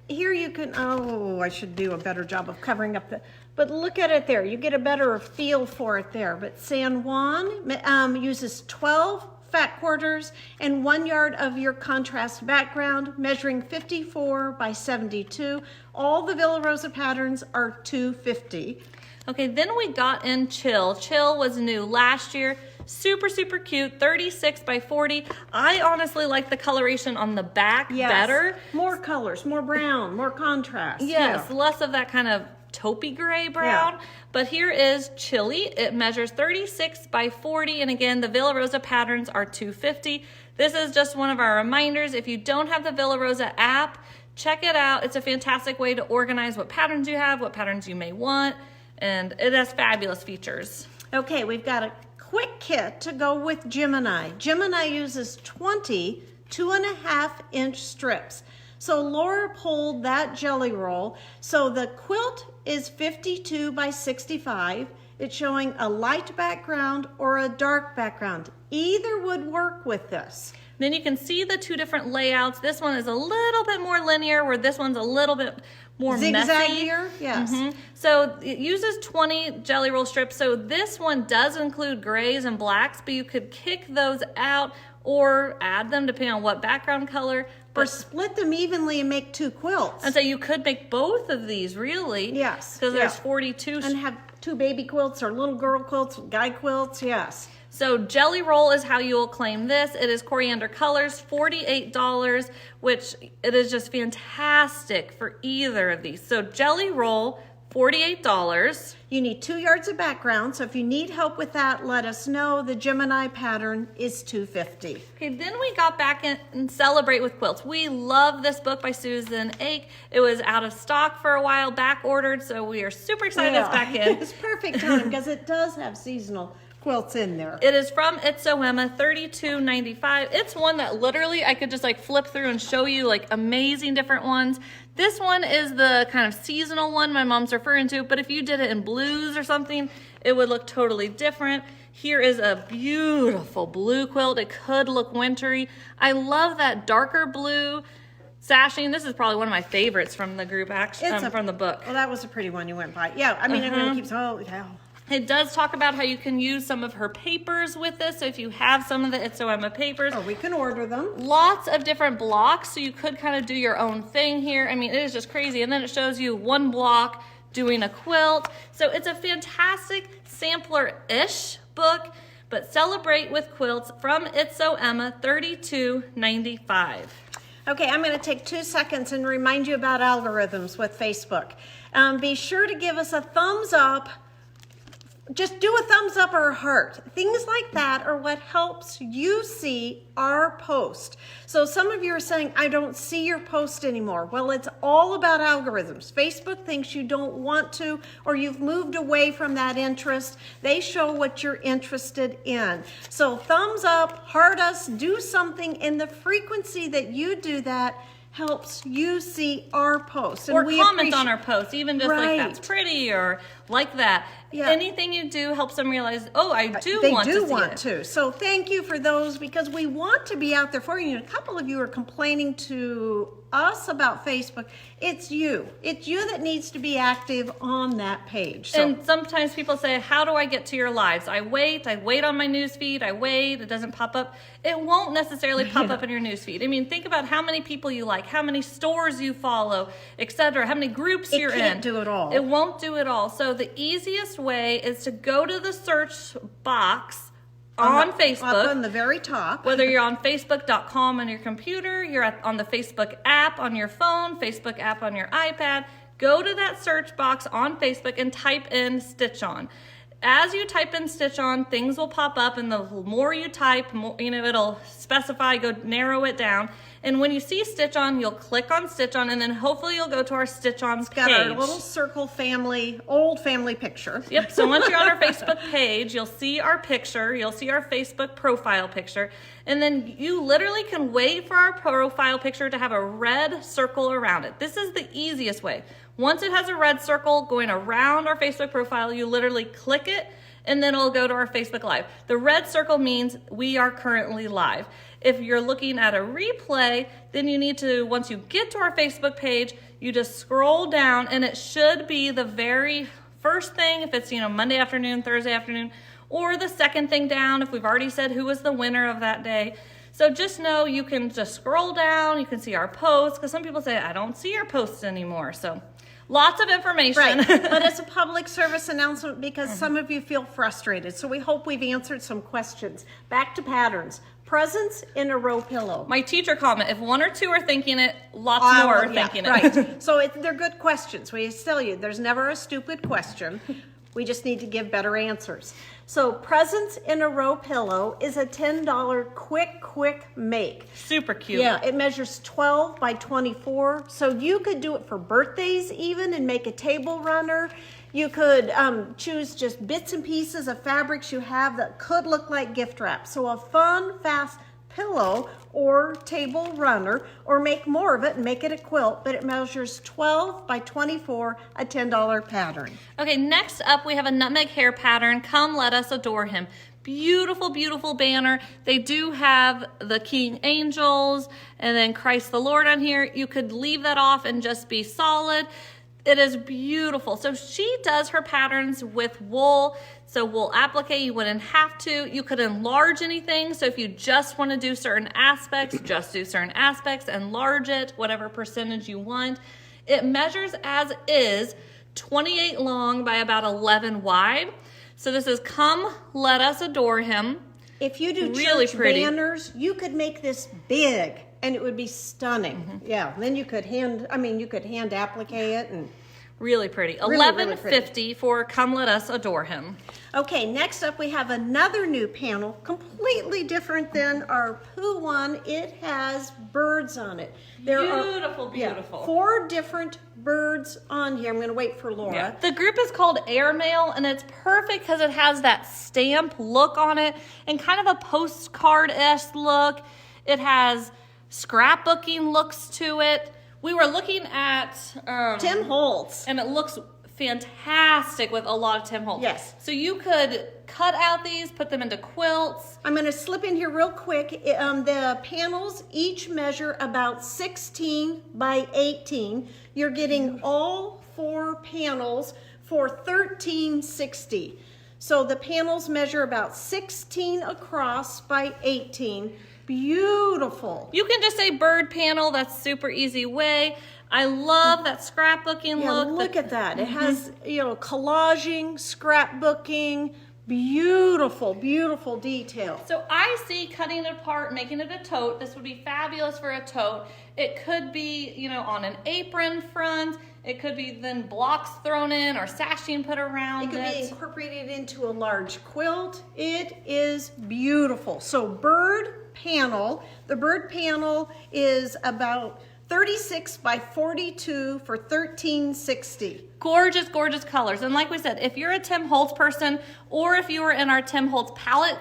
Here you can, I should do a better job of covering up but look at it there. You get a better feel for it there. But San Juan uses 12 fat quarters and 1 yard of your contrast background, measuring 54 by 72. All the Villa Rosa patterns are $2.50. Okay, then we got in Chill. Chill was new last year. Super, super cute, 36 by 40. I honestly like the coloration on the back better. More colors, more brown, more contrast. Yes, less of that kind of taupey gray brown. Yeah. But here is Chili. It measures 36 by 40. And again, the Villa Rosa patterns are $2.50. This is just one of our reminders. If you don't have the Villa Rosa app, check it out. It's a fantastic way to organize what patterns you have, what patterns you may want. And it has fabulous features. Okay, we've got a quick kit to go with Gemini. Gemini uses 20 2.5 inch strips. So Laura pulled that jelly roll. So the quilt is 52 by 65. It's showing a light background or a dark background. Either would work with this. Then you can see the two different layouts. This one is a little bit more linear, where this one's a little bit more messy. Yes. So it uses 20 jelly roll strips. So this one does include grays and blacks, but you could kick those out or add them depending on what background color. Or split them evenly and make 2 quilts. And so you could make both of these, really. Yes. Because there's 42. And have 2 baby quilts or little girl quilts, guy quilts, yes. So Jelly Roll is how you will claim this. It is Coriander Colors, $48, which it is just fantastic for either of these. So Jelly Roll, $48. You need 2 yards of background, so if you need help with that, let us know. The Gemini pattern is $2.50. Okay, then we got back in and Celebrate with Quilts. We love this book by Susan Ake. It was out of stock for a while, back ordered, so we are super excited it's back in. It's perfect time because it does have seasonal quilts in there. It is from It's So Emma, $32.95. It's one that literally I could just like flip through and show you like amazing different ones. This one is the kind of seasonal one my mom's referring to, but if you did it in blues or something, it would look totally different. Here is a beautiful blue quilt. It could look wintry. I love that darker blue sashing. This is probably one of my favorites from the group, actually, from the book. Well, that was a pretty one you went by. Yeah, I mean, I'm going to keep, yeah. It does talk about how you can use some of her papers with this. So if you have some of the It's So Emma papers. Or we can order them. Lots of different blocks, so you could kind of do your own thing here. I mean, it is just crazy. And then it shows you one block doing a quilt. So it's a fantastic sampler-ish book, but Celebrate with Quilts from It's So Emma, $32.95. Okay, I'm going to take 2 seconds and remind you about algorithms with Facebook. Be sure to give us a thumbs up just do a thumbs up or a heart. Things like that are what helps you see our post. So some of you are saying, I don't see your post anymore. Well, it's all about algorithms. Facebook thinks you don't want to, or you've moved away from that interest. They show what you're interested in. So thumbs up, heart us, do something, in the frequency that you do that helps you see our posts. Or comment on our posts, even just like that's pretty or like that. Yeah. Anything you do helps them realize, oh, I do they want do to see want it. to. So thank you for those, because we want to be out there for you. A couple of you are complaining to us about Facebook. It's you that needs to be active on that page. So, and sometimes people say, how do I get to your lives? I wait on my news feed, it doesn't pop up. It won't necessarily pop up in your news feed. I mean, think about how many people you like, how many stores you follow, etc., how many groups you're in. It can't do it all. It won't do it all. So the easiest way is to go to the search box on Facebook. Up on the very top. Whether you're on Facebook.com on your computer, you're on the Facebook app on your phone, Facebook app on your iPad, go to that search box on Facebook and type in Stitch On. As you type in Stitch On, things will pop up, and the more you type, more, it'll specify, narrow it down. And when you see Stitch On, you'll click on Stitch On, and then hopefully you'll go to our Stitch On page. It's got our little circle old family picture. Yep, so once you're on our Facebook page, you'll see our picture, you'll see our Facebook profile picture, and then you literally can wait for our profile picture to have a red circle around it. This is the easiest way. Once it has a red circle going around our Facebook profile, you literally click it, and then it'll go to our Facebook Live. The red circle means we are currently live. If you're looking at a replay, then you need to, once you get to our Facebook page, you just scroll down, and it should be the very first thing, if it's Monday afternoon, Thursday afternoon, or the second thing down if we've already said who was the winner of that day. So just know you can just scroll down, you can see our posts, because some people say, I don't see your posts anymore. So lots of information. Right, but it's a public service announcement because some of you feel frustrated. So we hope we've answered some questions. Back to patterns. Presents in a row pillow. My teacher comment, if one or two are thinking it, lots more are thinking it. Right. So they're good questions. We tell you, there's never a stupid question. We just need to give better answers. So presents in a row pillow is a $10 quick make. Super cute. Yeah, it measures 12 by 24. So you could do it for birthdays even and make a table runner. You could choose just bits and pieces of fabrics you have that could look like gift wrap. So a fun, fast pillow or table runner, or make more of it and make it a quilt, but it measures 12 by 24, a $10 pattern. Okay, next up we have a nutmeg hair pattern, Come Let Us Adore Him. Beautiful, beautiful banner. They do have the King Angels and then Christ the Lord on here. You could leave that off and just be solid. It is beautiful. So she does her patterns with wool. So wool applique, you wouldn't have to. You could enlarge anything. So if you just want to do certain aspects, just do certain aspects, enlarge it, whatever percentage you want. It measures as is 28 long by about 11 wide. So this is Come Let Us Adore Him. If you do really church pretty banners, you could make this big and it would be stunning. Yeah, then you could hand applique it and really pretty. Really, $11.50 for Come Let Us Adore Him. Okay, next up we have another new panel, completely different than our Pooh one. It has birds on it. Beautiful. Yeah, 4 different birds on here. I'm going to wait for Laura. Yeah. The group is called Airmail, and it's perfect because it has that stamp look on it and kind of a postcard-esque look. It has scrapbooking looks to it. We were looking at Tim Holtz. and it looks fantastic with a lot of Tim Holtz. Yes. So you could cut out these, put them into quilts. I'm going to slip in here real quick. The panels each measure about 16 by 18. You're getting all 4 panels for $13.60. So the panels measure about 16 across by 18. Beautiful. You can just say bird panel. That's super easy way. I love that scrapbooking look. Look at that. It has, collaging, scrapbooking, beautiful, beautiful detail. So I see cutting it apart, making it a tote. This would be fabulous for a tote. It could be, on an apron front. It could be then blocks thrown in or sashing put around it. Could be incorporated into a large quilt. It is beautiful. So bird panel, the bird panel is about 36 by 42 for $13.60. Gorgeous, gorgeous colors. And like we said, if you're a Tim Holtz person or if you were in our Tim Holtz palette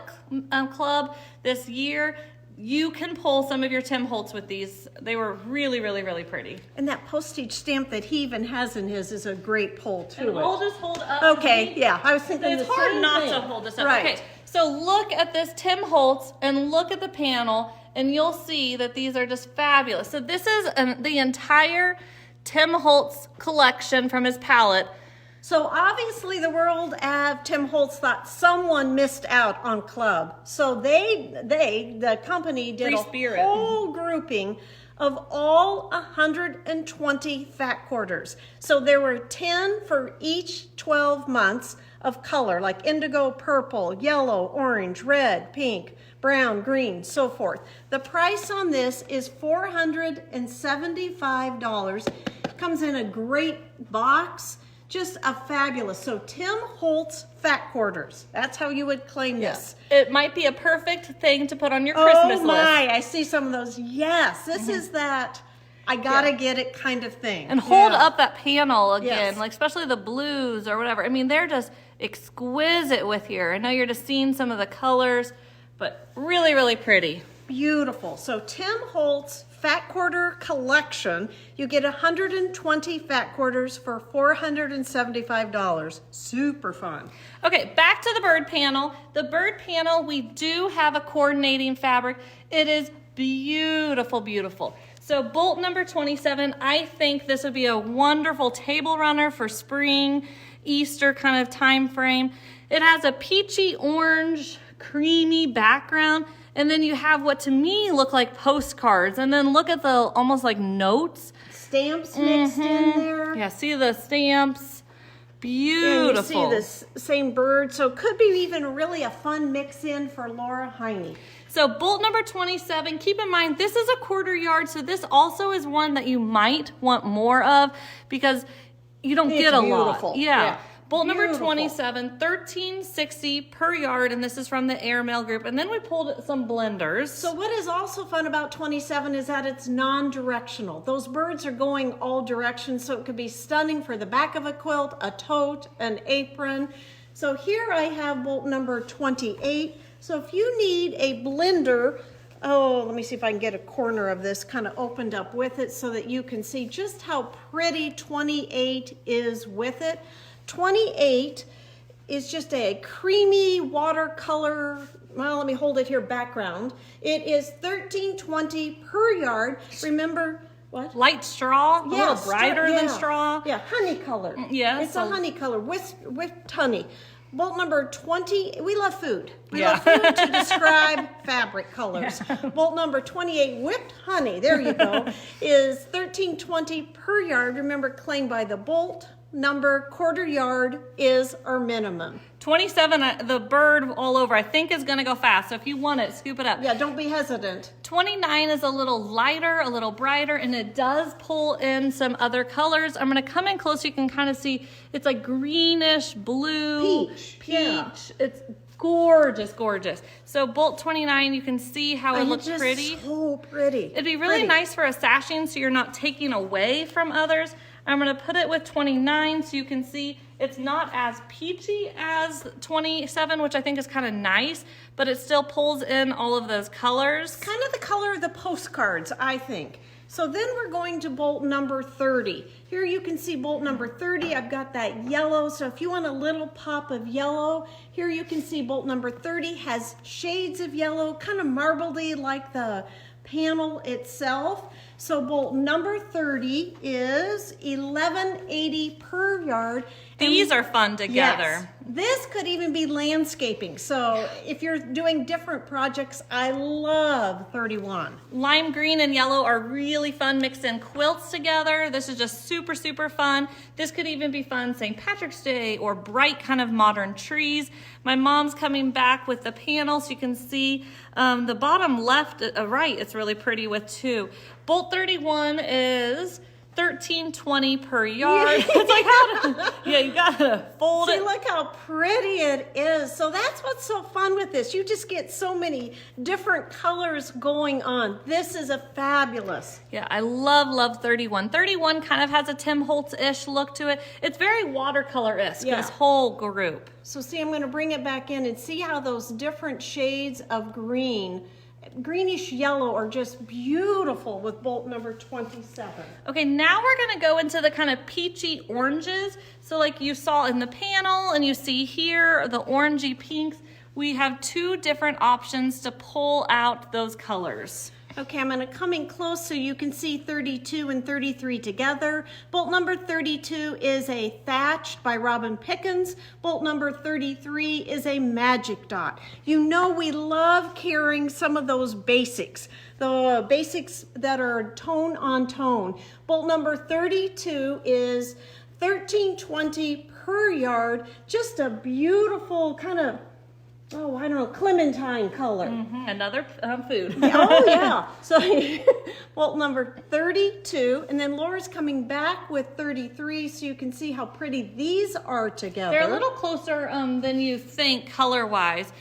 club this year, you can pull some of your Tim Holtz with these. They were really, really, really pretty. And that postage stamp that he even has in his is a great pull too. And we'll just hold up. Okay, yeah, I was thinking it's the hard same not thing. to hold this up. Right. Okay, so look at this Tim Holtz and look at the panel, and you'll see that these are just fabulous. So this is the entire Tim Holtz collection from his palette. So obviously the world of Tim Holtz thought someone missed out on club. So the company did Free a spirit. whole grouping of all 120 fat quarters. So there were 10 for each 12 months of color, like indigo, purple, yellow, orange, red, pink, brown, green, so forth. The price on this is $475. Comes in a great box. Just a fabulous. So Tim Holtz fat quarters. That's how you would claim this. It might be a perfect thing to put on your Christmas Oh my, list. I see some of those. Yes, this is that I gotta get it kind of thing. And hold up that panel again, Yes. like especially the blues or whatever. I mean, they're just exquisite with here. I know you're just seeing some of the colors, but really, really pretty. Beautiful. So Tim Holtz fat quarter collection. You get 120 fat quarters for $475. Super fun. Okay, back to the bird panel. The bird panel, we do have a coordinating fabric. It is beautiful, beautiful. So bolt number 27, I think this would be a wonderful table runner for spring, Easter kind of time frame. It has a peachy orange, creamy background. And then you have what to me look like postcards. And then look at the almost like notes. Stamps mixed in there. Yeah, see the stamps. Beautiful. And you see this same bird. So it could be even really a fun mix in for Laura Heine. So bolt number 27, keep in mind, this is a quarter yard. So this also is one that you might want more of because you don't get a beautiful. lot. Yeah. Bolt number Beautiful. 27, $13.60 per yard, and this is from the Airmail group. And then we pulled some blenders. So what is also fun about 27 is that it's non-directional. Those birds are going all directions, so it could be stunning for the back of a quilt, a tote, an apron. So here I have bolt number 28. So if you need a blender, oh, let me see if I can get a corner of this kind of opened up with it so that you can see just how pretty 28 is with it. 28 is just a creamy watercolor, well, let me hold it here, background. It is $13.20 per yard. Remember, what? Light straw, a little brighter than straw. Yeah, honey color. Yeah, It's so- a honey color with honey. Bolt number 20, we love food. We Yeah. love food to describe fabric colors. Bolt number 28, whipped honey, there you go, is $13.20 per yard. Remember, claimed by the bolt number, quarter yard is our minimum. 27, the bird all over, I think is gonna go fast. So if you want it, scoop it up. Yeah, don't be hesitant. 29 is a little lighter, a little brighter, and it does pull in some other colors. I'm gonna come in close so you can kind of see, it's like greenish, blue. Peach, yeah. It's gorgeous, gorgeous. So bolt 29, you can see how it And looks just pretty. so pretty. It'd be really nice for a sashing so you're not taking away from others. I'm gonna put it with 29 so you can see it's not as peachy as 27, which I think is kind of nice, but it still pulls in all of those colors. Kind of the color of the postcards, I think. So then we're going to bolt number 30. Here you can see bolt number 30. I've got that yellow. So if you want a little pop of yellow, here you can see bolt number 30 has shades of yellow, kind of marbledy like the panel itself. So bolt number 30 is $11.80 per yard. These are fun together. Yes. This could even be landscaping. So if you're doing different projects, I love 31. Lime green and yellow are really fun mixed in quilts together. This is just super, super fun. This could even be fun St. Patrick's Day or bright kind of modern trees. My mom's coming back with the panel so you can see the bottom left, right, it's really pretty with too. Bolt 31 is $13.20 per yard. It's like, you gotta fold See, it. look how pretty it is. So that's what's so fun with this. You just get so many different colors going on. This is a fabulous. Yeah, I love 31. 31 kind of has a Tim Holtz-ish look to it. It's very watercolor-esque, Yeah. this whole group. So see, I'm gonna bring it back in and see how those different shades of green, greenish yellow, are just beautiful with bolt number 27. Okay, now we're gonna go into the kind of peachy oranges. So like you saw in the panel and you see here, the orangey pinks, we have two different options to pull out those colors. Okay, I'm gonna come in close so you can see 32 and 33 together. Bolt number 32 is a Thatched by Robin Pickens. Bolt number 33 is a Magic Dot. You know we love carrying some of those basics, the basics that are tone on tone. Bolt number 32 is $13.20 per yard. Just a beautiful kind of, oh, I don't know, clementine color. Another food. Oh yeah. So bolt number 32, and then Laura's coming back with 33, so you can see how pretty these are together. They're a little closer than you think color-wise.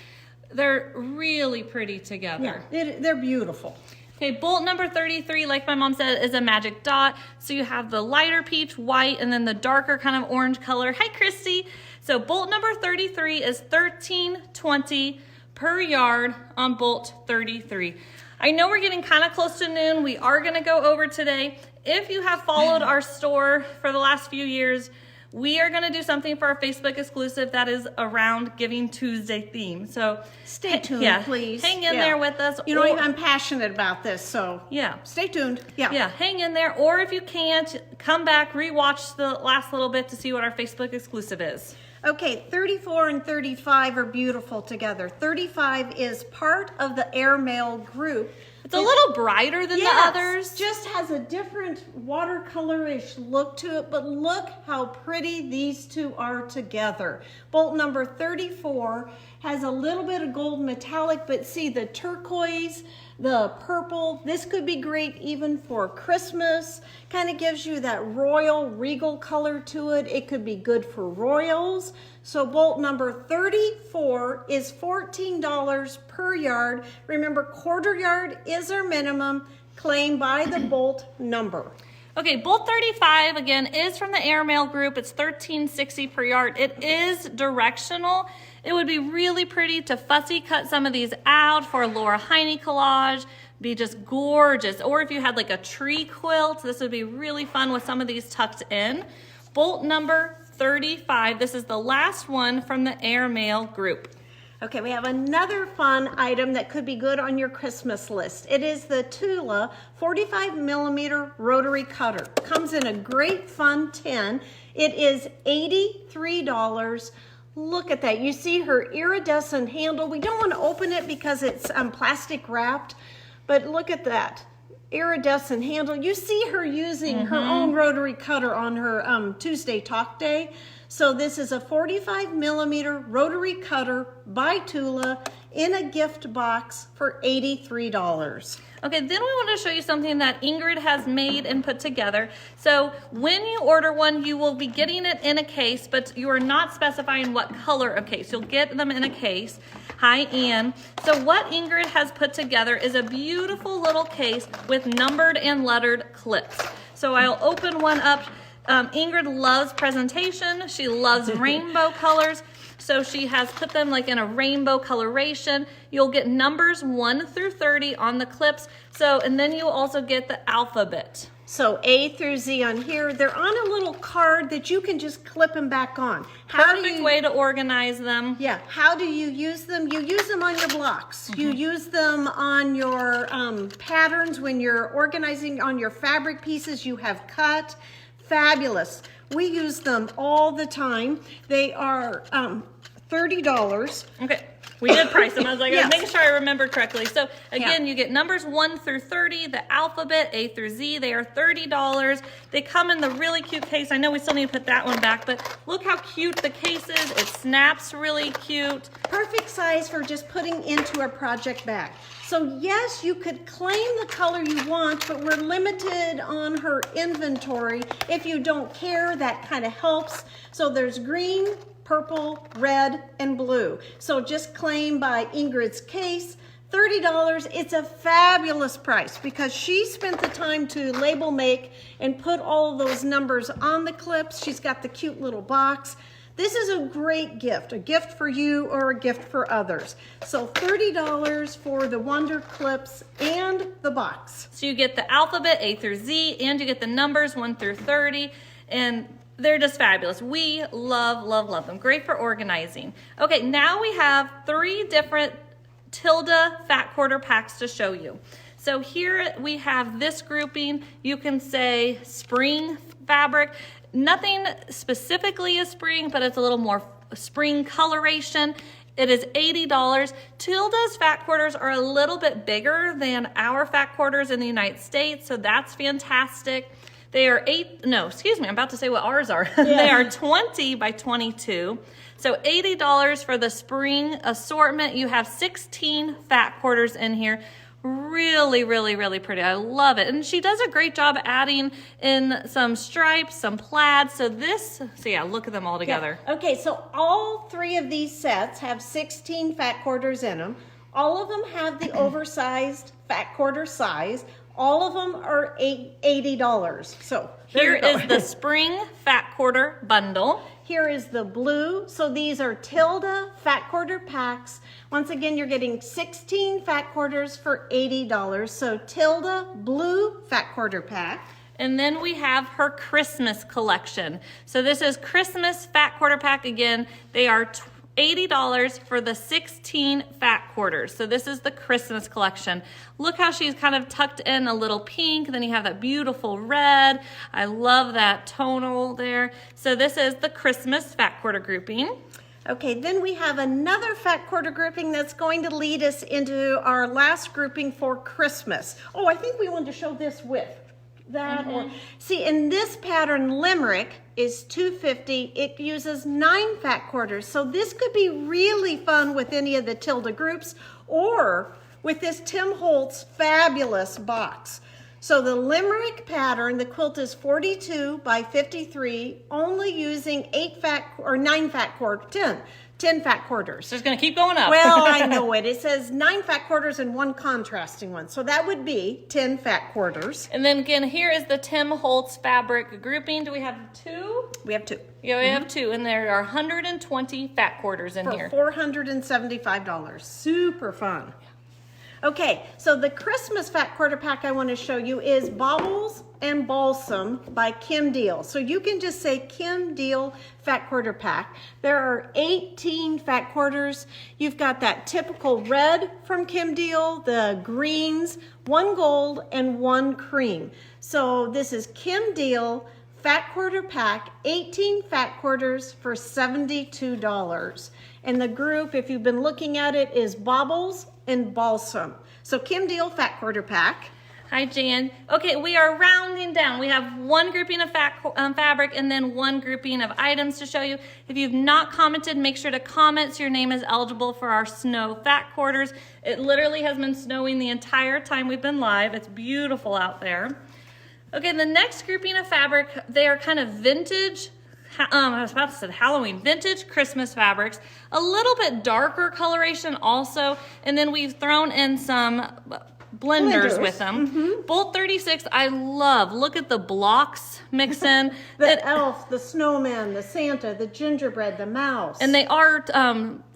They're really pretty together. Yeah, they're beautiful. Okay, bolt number 33, like my mom said, is a Magic Dot. So you have the lighter peach, white, and then the darker kind of orange color. Hi, Christy. So bolt number 33 is $13.20 per yard on bolt 33. I know we're getting kind of close to noon. We are gonna go over today. If you have followed our store for the last few years, we are gonna do something for our Facebook exclusive that is around Giving Tuesday theme. So Stay tuned, please. Hang in there with us. You know, I'm passionate about this, so yeah. Stay tuned. Yeah, hang in there. Or if you can't, come back, rewatch the last little bit to see what our Facebook exclusive is. Okay, 34 and 35 are beautiful together. 35 is part of the airmail group. It's a little brighter than the others. Just has a different watercolor-ish look to it, but look how pretty these two are together. Bolt number 34 has a little bit of gold metallic, but see the turquoise, the purple. This could be great even for Christmas. Kind of gives you that royal, regal color to it. It could be good for royals. So bolt number 34 is $14 per yard. Remember, quarter yard is our minimum. Claim by the bolt number. Okay, bolt 35 again is from the airmail group. It's $13.60 per yard. It is directional. It would be really pretty to fussy cut some of these out for a Laura Heine collage. Be just gorgeous. Or if you had like a tree quilt, this would be really fun with some of these tucked in. Bolt number 35. This is the last one from the airmail group. Okay, we have another fun item that could be good on your Christmas list. It is the Tula 45 millimeter rotary cutter. Comes in a great fun tin. It is $83. Look at that. You see her iridescent handle. We don't want to open it because it's plastic wrapped, but look at that. Iridescent handle. You see her using her own rotary cutter on her Tuesday Talk Day. So this is a 45 millimeter rotary cutter by Tula in a gift box for $83. Okay, then we want to show you something that Ingrid has made and put together. So when you order one, you will be getting it in a case, but you are not specifying what color of case. You'll get them in a case. Hi, Ann. So what Ingrid has put together is a beautiful little case with numbered and lettered clips. So I'll open one up. Ingrid loves presentation. She loves rainbow colors. So she has put them like in a rainbow coloration. You'll get numbers 1 through 30 on the clips. So, and then you'll also get the alphabet. So A through Z on here. They're on a little card that you can just clip them back on. Perfect way to organize them. Yeah, how do you use them? You use them on your blocks. You use them on your patterns when you're organizing on your fabric pieces you have cut. Fabulous. We use them all the time. They are $30. Okay. We did price them. I was like, Yes. I was making sure I remembered correctly. So again, Yeah. you get numbers 1 through 30, the alphabet A through Z. They are $30. They come in the really cute case. I know we still need to put that one back, but look how cute the case is. It snaps really cute. Perfect size for just putting into a project bag. So yes, you could claim the color you want, but we're limited on her inventory. If you don't care, that kind of helps. So there's green, purple, red, and blue. So just claim by Ingrid's case, $30. It's a fabulous price because she spent the time to label make and put all of those numbers on the clips. She's got the cute little box. This is a great gift, a gift for you or a gift for others. So $30 for the Wonder Clips and the box. So you get the alphabet A through Z, and you get the numbers 1 through 30, and they're just fabulous. We love, love, love them. Great for organizing. Okay, now we have 3 different Tilda fat quarter packs to show you. So here we have this grouping. You can say spring fabric. Nothing specifically is spring, but it's a little more spring coloration. It is $80. Tilda's fat quarters are a little bit bigger than our fat quarters in the United States, so that's fantastic. They are I'm about to say what ours are. Yeah. They are 20 by 22. So $80 for the spring assortment. You have 16 fat quarters in here. Really, really, really pretty. I love it. And she does a great job adding in some stripes, some plaids. So yeah, look at them all together. Yeah. Okay, so all 3 of these sets have 16 fat quarters in them. All of them have the oversized fat quarter size. All of them are $80. So here is the spring fat quarter bundle. Here is the blue. So these are Tilda fat quarter packs. Once again, you're getting 16 fat quarters for $80. So Tilda blue fat quarter pack. And then we have her Christmas collection. So this is Christmas fat quarter pack. Again, they are $80 for the 16 fat quarters. So this is the Christmas collection. Look how she's kind of tucked in a little pink. Then you have that beautiful red. I love that tonal there. So this is the Christmas fat quarter grouping. Okay, then we have another fat quarter grouping that's going to lead us into our last grouping for Christmas. Oh, I think we wanted to show this with that. See, in this pattern, Limerick is $250. It uses 9 fat quarters. So this could be really fun with any of the Tilda groups or with this Tim Holtz fabulous box. So the Limerick pattern, the quilt is 42 by 53, only using 10 fat quarters. So it's going to keep going up. Well, I know it. It says 9 fat quarters and 1 contrasting one. So that would be 10 fat quarters. And then again, here is the Tim Holtz fabric grouping. Do we have 2? We have 2. Yeah, we have 2. And there are 120 fat quarters in here. For $475. Super fun. Okay, so the Christmas fat quarter pack I want to show you is Baubles and Balsam by Kim Deal. So you can just say Kim Deal fat quarter pack. There are 18 fat quarters. You've got that typical red from Kim Deal, the greens, 1 gold and 1 cream. So this is Kim Deal fat quarter pack, 18 fat quarters for $72. And the group, if you've been looking at it, is Baubles and Balsam. So Kim Deal fat quarter pack. Hi, Jan. Okay, we are rounding down. We have 1 grouping of fabric and then 1 grouping of items to show you. If you've not commented, make sure to comment so your name is eligible for our snow fat quarters. It literally has been snowing the entire time we've been live. It's beautiful out there. Okay, the next grouping of fabric, they are kind of vintage. I was about to say Halloween, vintage Christmas fabrics, a little bit darker coloration also, and then we've thrown in some blenders with them. Bolt 36, I love. Look at the blocks mixed in. The elf, the snowman, the Santa, the gingerbread, the mouse. And they are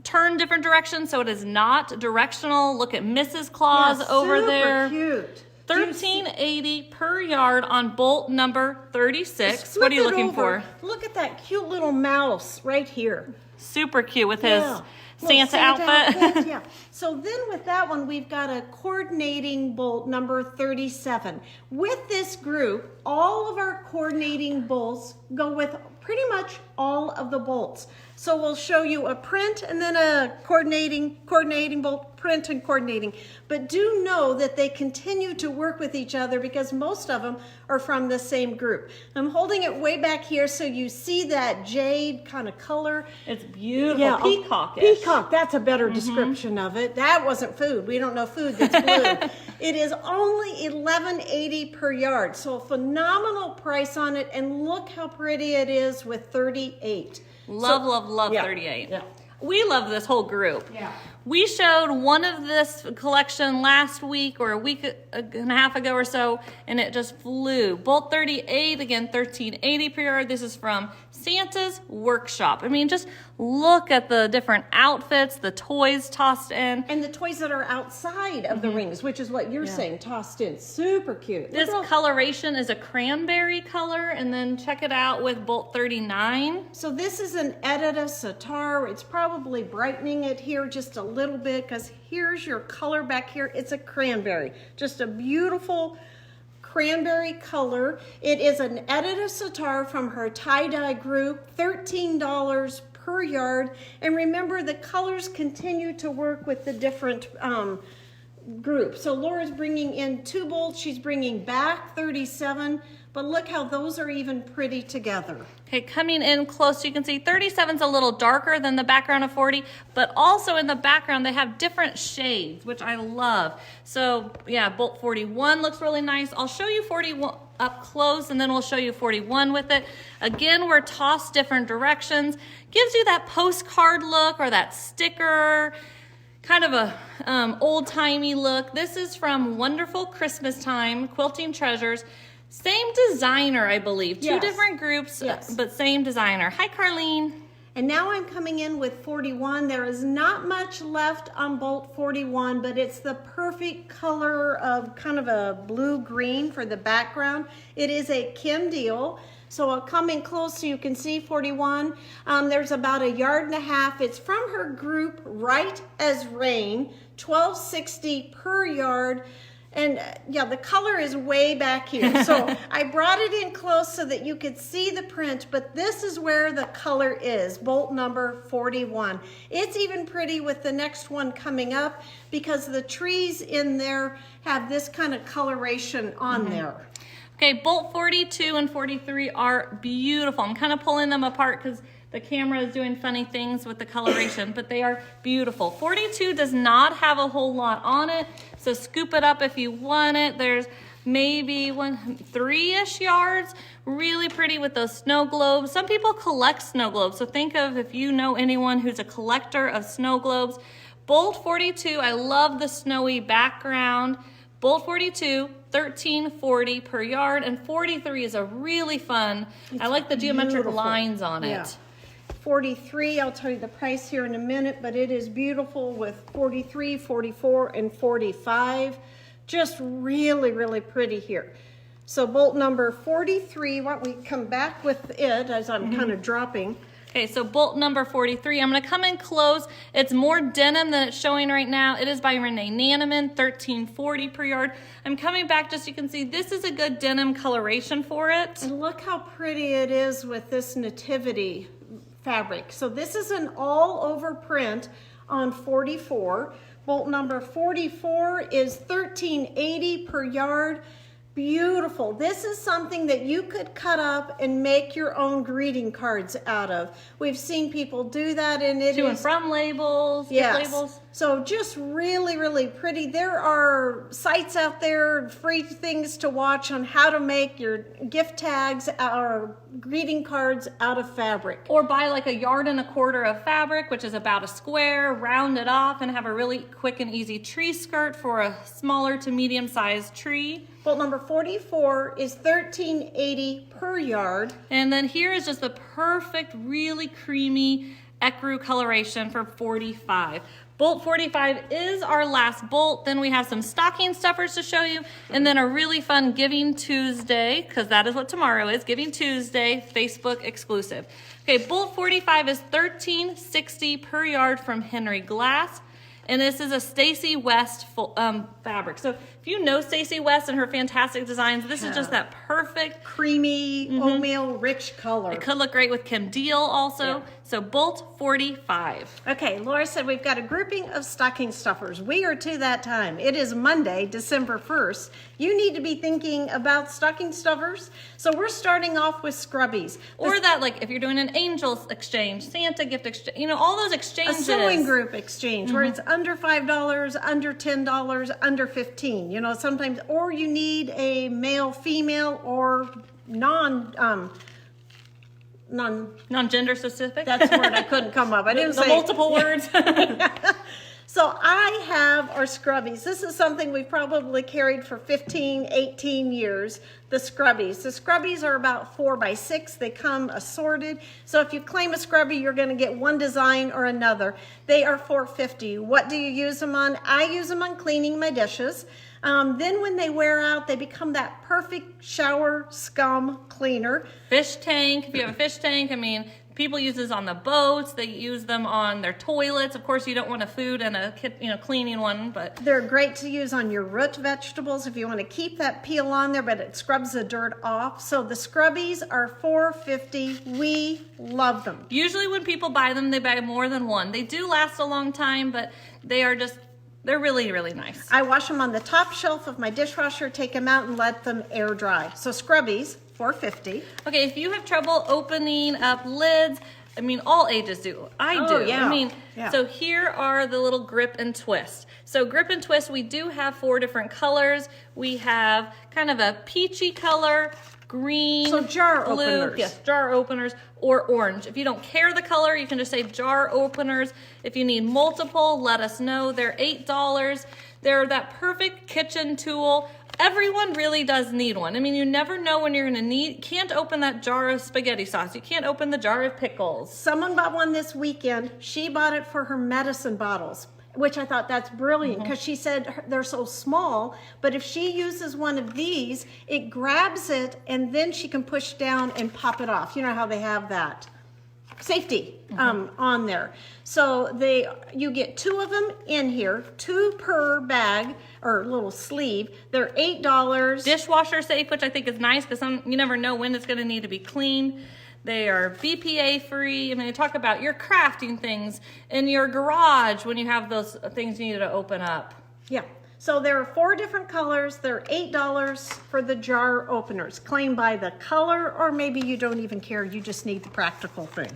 turned different directions, so it is not directional. Look at Mrs. Claus over there. Super cute. $13.80 per yard on bolt number 36. What are you looking for? Look at that cute little mouse right here. Super cute with his Little Santa outfit. Yeah. So then with that one, we've got a coordinating bolt number 37. With this group, all of our coordinating bolts go with pretty much all of the bolts. So we'll show you a print and then a coordinating bolt, print and coordinating. But do know that they continue to work with each other because most of them are from the same group. I'm holding it way back here so you see that jade kind of color. It's beautiful, yeah, peacock-ish. Peacock, that's a better description of it. That wasn't food. We don't know food that's blue. It is only $11.80 per yard. So a phenomenal price on it. And look how pretty it is with 38. Love yeah, 38. Yeah. We love this whole group. Yeah. We showed one of this collection last week or a week and a half ago or so, and it just flew. Bolt 38, again, $13.80 per yard. This is from Santa's Workshop. I mean, just look at the different outfits, the toys tossed in. And the toys that are outside of the rings, which is what you're saying, tossed in. Super cute. This coloration is a cranberry color, and then check it out with Bolt 39. So this is an Edita Sitar. It's probably brightening it here just a little bit because here's your color back here. It's a cranberry. Just a beautiful cranberry color. It is an Edita Sitar from her tie-dye group, $13 per yard. And remember, the colors continue to work with the different groups. So Laura's bringing in 2 bolts. She's bringing back 37. But look how those are even pretty together. Okay, coming in close, you can see 37's a little darker than the background of 40, but also in the background, they have different shades, which I love. So yeah, Bolt 41 looks really nice. I'll show you 41 up close, and then we'll show you 41 with it. Again, we're tossed different directions. Gives you that postcard look or that sticker, kind of a old-timey look. This is from Wonderful Christmas Time, Quilting Treasures. Same designer, I believe. Two different groups, but same designer. Hi, Carlene. And now I'm coming in with 41. There is not much left on Bolt 41, but it's the perfect color of kind of a blue-green for the background. It is a Kim deal. So I'll come in close so you can see 41. There's about 1.5 yards. It's from her group, Right as Rain, $12.60 per yard. And yeah, the color is way back here. So I brought it in close so that you could see the print, but this is where the color is, bolt number 41. It's even pretty with the next one coming up because the trees in there have this kind of coloration on there. Okay, bolt 42 and 43 are beautiful. I'm kind of pulling them apart because the camera is doing funny things with the coloration, but they are beautiful. 42 does not have a whole lot on it, so scoop it up if you want it. There's maybe 3-ish yards. Really pretty with those snow globes. Some people collect snow globes, so think of if you know anyone who's a collector of snow globes. Bolt 42, I love the snowy background. Bolt 42, $13.40 per yard, and 43 is a really fun. I like the geometric lines on it. Yeah. 43, I'll tell you the price here in a minute, but it is beautiful with 43, 44, and 45. Just really, really pretty here. So bolt number 43, why don't we come back with it as I'm kind of dropping. Okay, so bolt number 43, I'm gonna come in close. It's more denim than it's showing right now. It is by Renee Nanneman, $13.40 per yard. I'm coming back just so you can see this is a good denim coloration for it. And look how pretty it is with this nativity fabric. So this is an all over print on 44. Bolt number 44 is $13.80 per yard. Beautiful. This is something that you could cut up and make your own greeting cards out of. We've seen people do that, and it To and from labels, gift labels. So just really, really pretty. There are sites out there, free things to watch on how to make your gift tags or greeting cards out of fabric. Or buy like 1.25 yards of fabric, which is about a square, round it off, and have a really quick and easy tree skirt for a smaller to medium-sized tree. Bolt number 44 is $13.80 per yard. And then here is just the perfect, really creamy ecru coloration for 45. Bolt 45 is our last bolt. Then we have some stocking stuffers to show you, and then a really fun Giving Tuesday, because that is what tomorrow is, Giving Tuesday, Facebook exclusive. Okay, bolt 45 is $13.60 per yard from Henry Glass. And this is a Stacey West fabric. So if you know Stacey West and her fantastic designs, this is just that perfect creamy oatmeal rich color. It could look great with Kim Deal also. Yeah. So bolt 45. Okay, Laura said we've got a grouping of stocking stuffers. We are to that time. It is Monday, December 1st. You need to be thinking about stocking stuffers. So we're starting off with scrubbies. Or that, like, if you're doing an Angels exchange, Santa gift exchange, you know, all those exchanges. A sewing group exchange where it's under $5, under $10, under $15. You know, sometimes, or you need a male, female, or non-gender specific. That's the word I couldn't come up. I didn't the say multiple words. So I have our scrubbies. This is something we've probably carried for 15, 18 years. The scrubbies. The scrubbies are about 4 by 6. They come assorted. So if you claim a scrubby, you're going to get one design or another. They are $4.50. What do you use them on? I use them on cleaning my dishes. Then when they wear out, they become that perfect shower scum cleaner. Fish tank. If you have a fish tank, I mean, people use this on the boats. They use them on their toilets. Of course, you don't want a food and a cleaning one, but they're great to use on your root vegetables if you want to keep that peel on there, but it scrubs the dirt off. So the scrubbies are $4.50. We love them. Usually when people buy them, they buy more than one. They do last a long time, but they're really, really nice. I wash them on the top shelf of my dishwasher, take them out and let them air dry. So scrubbies, $4.50. Okay, if you have trouble opening up lids, I mean, all ages do. I do. Yeah. I mean, So here are the little grip and twist. So grip and twist, we do have 4 different colors. We have kind of a peachy color, green, so jar blue, openers. Yes, jar openers, or orange. If you don't care the color, you can just say jar openers. If you need multiple, let us know. They're $8. They're that perfect kitchen tool. Everyone really does need one. I mean, you never know when you're going to can't open that jar of spaghetti sauce. You can't open the jar of pickles. Someone bought one this weekend. She bought it for her medicine bottles, which I thought that's brilliant because she said they're so small, but if she uses one of these, it grabs it and then she can push down and pop it off. You know how they have that safety on there. So you get 2 of them in here, 2 per bag or little sleeve. They're $8. Dishwasher safe, which I think is nice because you never know when it's going to need to be cleaned. They are BPA free. I mean, they talk about your crafting things in your garage when you have those things you need to open up. Yeah. So there are 4 different colors. They're $8 for the jar openers. Claim by the color, or maybe you don't even care. You just need the practical thing.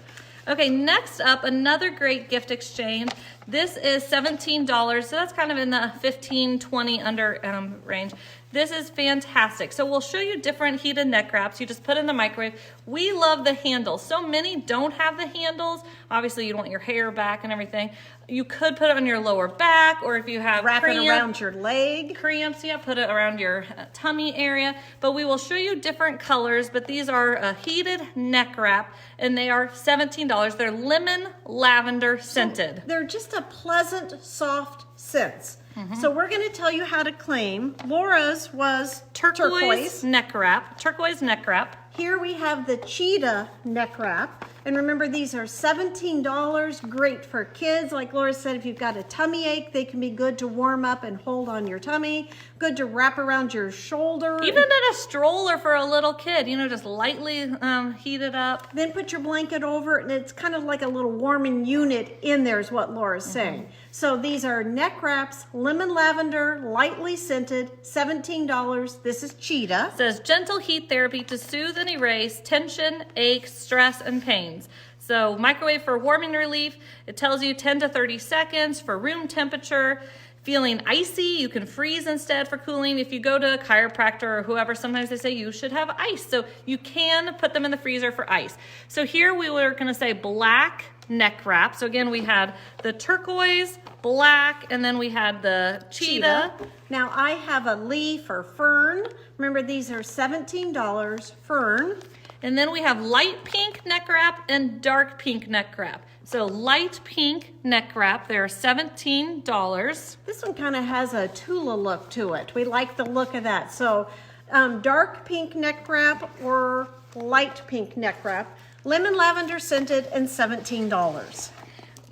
Okay, next up, another great gift exchange. This is $17, so that's kind of in the 15, 20 under range. This is fantastic. So we'll show you different heated neck wraps. You just put in the microwave. We love the handles. So many don't have the handles. Obviously, you want your hair back and everything. You could put it on your lower back, or if you have wrap it around your leg. Cramps, yeah, put it around your tummy area. But we will show you different colors, but these are a heated neck wrap, and they are $17. They're lemon lavender scented. So they're just a pleasant, soft scent. So we're going to tell you how to claim. Laura's was turquoise neck wrap. Turquoise neck wrap. Here we have the cheetah neck wrap. And remember, these are $17. Great for kids. Like Laura said, if you've got a tummy ache, they can be good to warm up and hold on your tummy. Good to wrap around your shoulder. Even in a stroller for a little kid, just lightly heat it up. Then put your blanket over it, and it's kind of like a little warming unit in there is what Laura's saying. So these are neck wraps, lemon lavender, lightly scented, $17. This is cheetah. It says gentle heat therapy to soothe and erase tension, aches, stress, and pains. So microwave for warming relief. It tells you 10 to 30 seconds for room temperature. Feeling icy, you can freeze instead for cooling. If you go to a chiropractor or whoever, sometimes they say you should have ice. So you can put them in the freezer for ice. So here we were going to say black neck wrap. So again, we had the turquoise, black, and then we had the cheetah. Now I have a leaf or fern. Remember, these are $17, fern. And then we have light pink neck wrap and dark pink neck wrap. So light pink neck wrap, they're $17. This one kind of has a Tula look to it. We like the look of that. So dark pink neck wrap or light pink neck wrap, lemon lavender scented, and $17.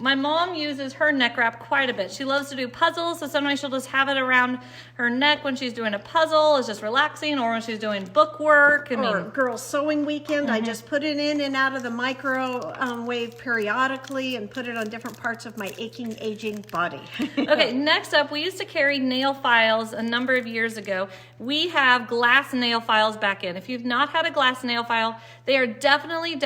My mom uses her neck wrap quite a bit. She loves to do puzzles, so sometimes she'll just have it around her neck when she's doing a puzzle. It's just relaxing, or when she's doing book work. Or girls' sewing weekend, I just put it in and out of the microwave periodically and put it on different parts of my aching, aging body. Okay, next up, we used to carry nail files a number of years ago. We have glass nail files back in. If you've not had a glass nail file, they are definitely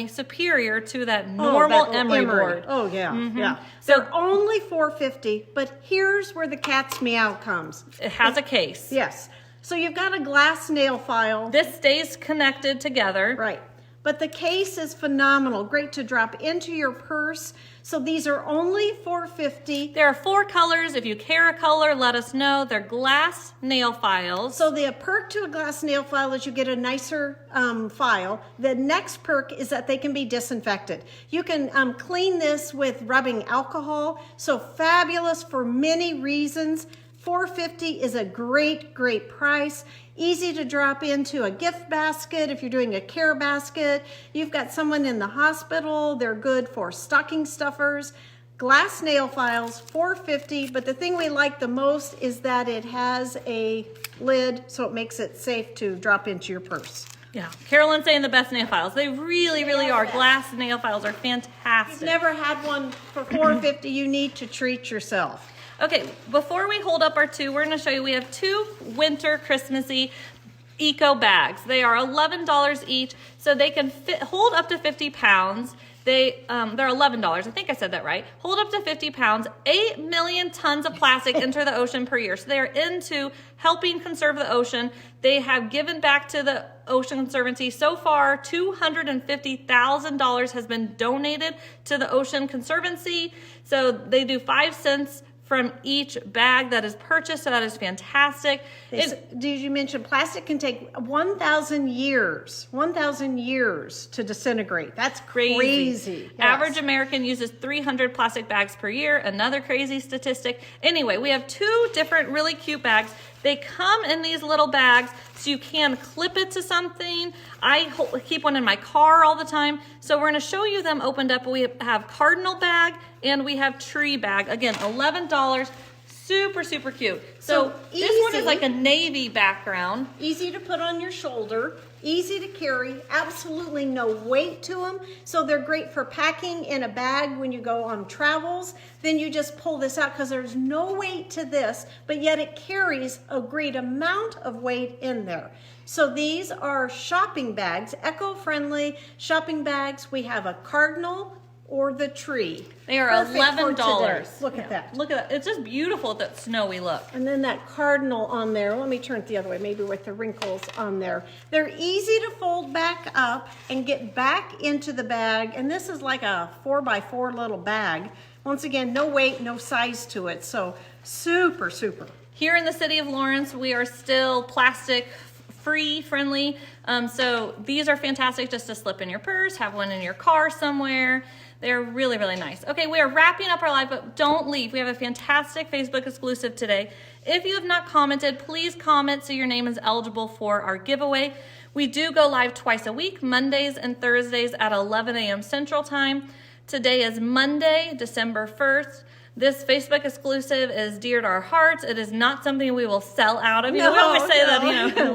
superior to that normal emery board. Oh yeah, yeah. So they're only $4.50, but here's where the cat's meow comes. It has a case. Yes. So you've got a glass nail file. This stays connected together. Right. But the case is phenomenal. Great to drop into your purse. So these are only $4.50. There are 4 colors. If you care a color, let us know. They're glass nail files. So the perk to a glass nail file is you get a nicer file. The next perk is that they can be disinfected. You can clean this with rubbing alcohol. So fabulous for many reasons. $4.50 is a great price. Easy to drop into a gift basket if you're doing a care basket. You've got someone in the hospital. They're good for stocking stuffers. Glass nail files, $4.50. But the thing we like the most is that it has a lid, so it makes it safe to drop into your purse. Yeah, Carolyn's saying the best nail files. They really are. Glass nail files are fantastic. If you've never had one for $4.50, you need to treat yourself. Okay, before we hold up our 2, we're going to show you we have 2 winter Christmassy eco bags. They are $11 each, so they can hold up to 50 pounds. They're $11. I think I said that right. Hold up to 50 pounds. 8 million tons of plastic enter the ocean per year. So they're into helping conserve the ocean. They have given back to the Ocean Conservancy. So far, $250,000 has been donated to the Ocean Conservancy. So they do 5 cents from each bag that is purchased, so that is fantastic. Did you mention plastic can take 1,000 years to disintegrate? That's crazy. Yes. Average American uses 300 plastic bags per year, another crazy statistic. Anyway, we have 2 different really cute bags. They come in these little bags, so you can clip it to something. I keep one in my car all the time. So we're gonna show you them opened up. We have cardinal bag and we have tree bag. Again, $11, super cute. So this one is like a navy background. Easy to put on your shoulder, easy to carry, absolutely no weight to them. So they're great for packing in a bag when you go on travels. Then you just pull this out because there's no weight to this, but yet it carries a great amount of weight in there. So these are shopping bags, eco-friendly shopping bags. We have a cardinal or the tree. They are $11. Look at that. Look at that. It's just beautiful, that snowy look. And then that cardinal on there. Let me turn it the other way, maybe with the wrinkles on there. They're easy to fold back up and get back into the bag. And this is like a 4x4 little bag. Once again, no weight, no size to it. So super. Here in the city of Lawrence, we are still plastic friendly. So these are fantastic just to slip in your purse, have one in your car somewhere. They're really nice. Okay, we are wrapping up our live, but don't leave. We have a fantastic Facebook exclusive today. If you have not commented, please comment so your name is eligible for our giveaway. We do go live twice a week, Mondays and Thursdays at 11 a.m. Central Time. Today is Monday, December 1st. This Facebook exclusive is dear to our hearts. It is not something we will sell out of. We always say that,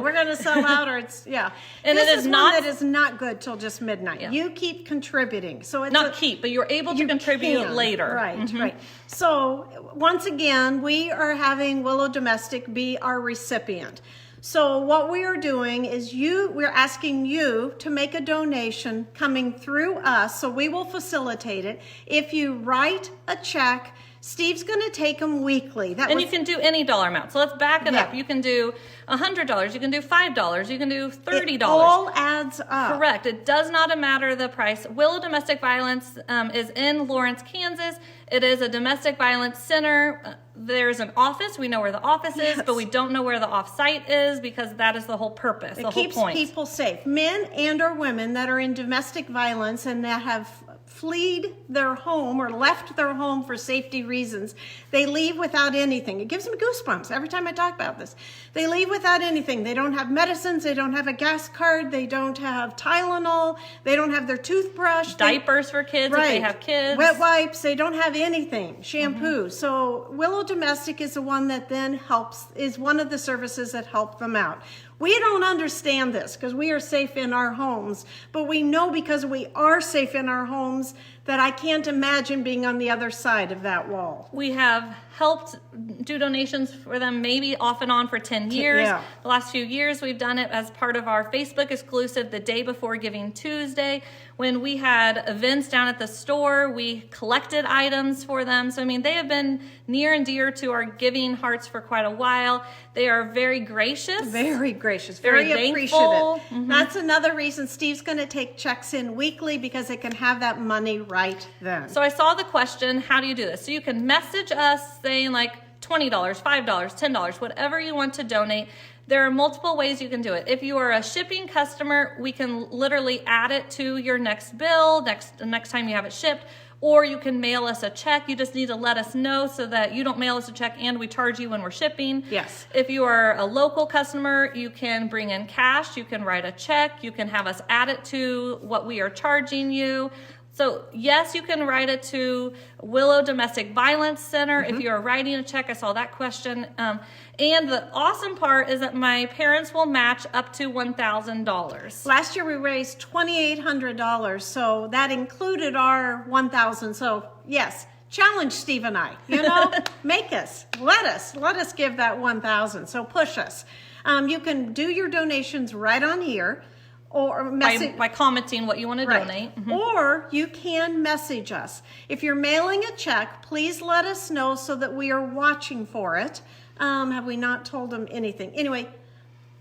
We're going to sell out, or it's, yeah. And this it is not one that is not good till just midnight. Yeah. You keep contributing. So it's but you're able to contribute later. Right. So once again, we are having Willow Domestic be our recipient. So what we are doing is we're asking you to make a donation coming through us. So we will facilitate it. If you write a check, Steve's going to take them weekly. You can do any dollar amount. So let's back it up. You can do $100. You can do $5. You can do $30. It all adds up. Correct. It does not matter the price. Willow Domestic Violence is in Lawrence, Kansas. It is a domestic violence center. There's an office. We know where the office is, but we don't know where the off-site is because that is the whole purpose, the whole point. It keeps people safe. Men and or women that are in domestic violence and that have fled their home or left their home for safety reasons. They leave without anything. It gives me goosebumps every time I talk about this. They leave without anything. They don't have medicines. They don't have a gas card. They don't have Tylenol. They don't have their toothbrush. Diapers for kids if they have kids. Wet wipes. They don't have anything. Shampoo. So Willow Domestic is the one that then helps, is one of the services that help them out. We don't understand this because we are safe in our homes, but we know because we are safe in our homes that I can't imagine being on the other side of that wall. We have helped do donations for them maybe off and on for 10 years. Yeah. The last few years we've done it as part of our Facebook exclusive the day before Giving Tuesday. When we had events down at the store, we collected items for them. So, I mean, they have been near and dear to our giving hearts for quite a while. They are very gracious. Very gracious. Very thankful. Appreciative. That's another reason Steve's going to take checks in weekly because they can have that money right then. So I saw the question, how do you do this? So you can message us saying like $20, $5, $10, whatever you want to donate. There are multiple ways you can do it. If you are a shipping customer, we can literally add it to your next bill, the next time you have it shipped, or you can mail us a check. You just need to let us know so that you don't mail us a check and we charge you when we're shipping. Yes. If you are a local customer, you can bring in cash, you can write a check, you can have us add it to what we are charging you. So yes, you can write it to Willow Domestic Violence Center. If you're writing a check, I saw that question. And the awesome part is that my parents will match up to $1,000. Last year we raised $2,800, so that included our $1,000. So yes, challenge Steve and I. You know, make us, let us give that $1,000. So push us. You can do your donations right on here. Or by commenting what you want to donate. Or you can message us. If you're mailing a check, please let us know so that we are watching for it. Have we not told them anything? Anyway,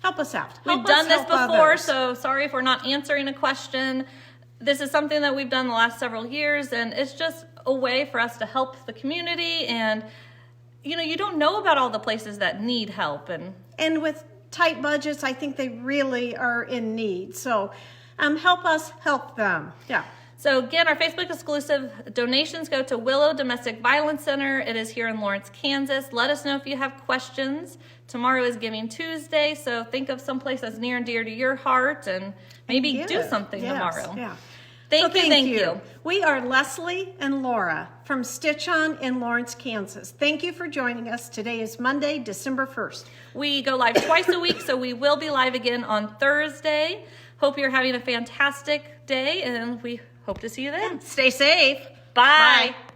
help us out. We've done this before, so sorry if we're not answering a question. This is something that we've done the last several years, and it's just a way for us to help the community. And, you know, you don't know about all the places that need help. And with tight budgets, I think they really are in need. So help us help them. Yeah. So again, our Facebook exclusive donations go to Willow Domestic Violence Center. It is here in Lawrence, Kansas. Let us know if you have questions. Tomorrow is Giving Tuesday, so think of someplace that's near and dear to your heart and maybe do something tomorrow. Yeah. Thank you. We are Leslie and Laura from Stitch On in Lawrence, Kansas. Thank you for joining us. Today is Monday, December 1st. We go live twice a week, so we will be live again on Thursday. Hope you're having a fantastic day, and we hope to see you then. Stay safe. Bye. Bye.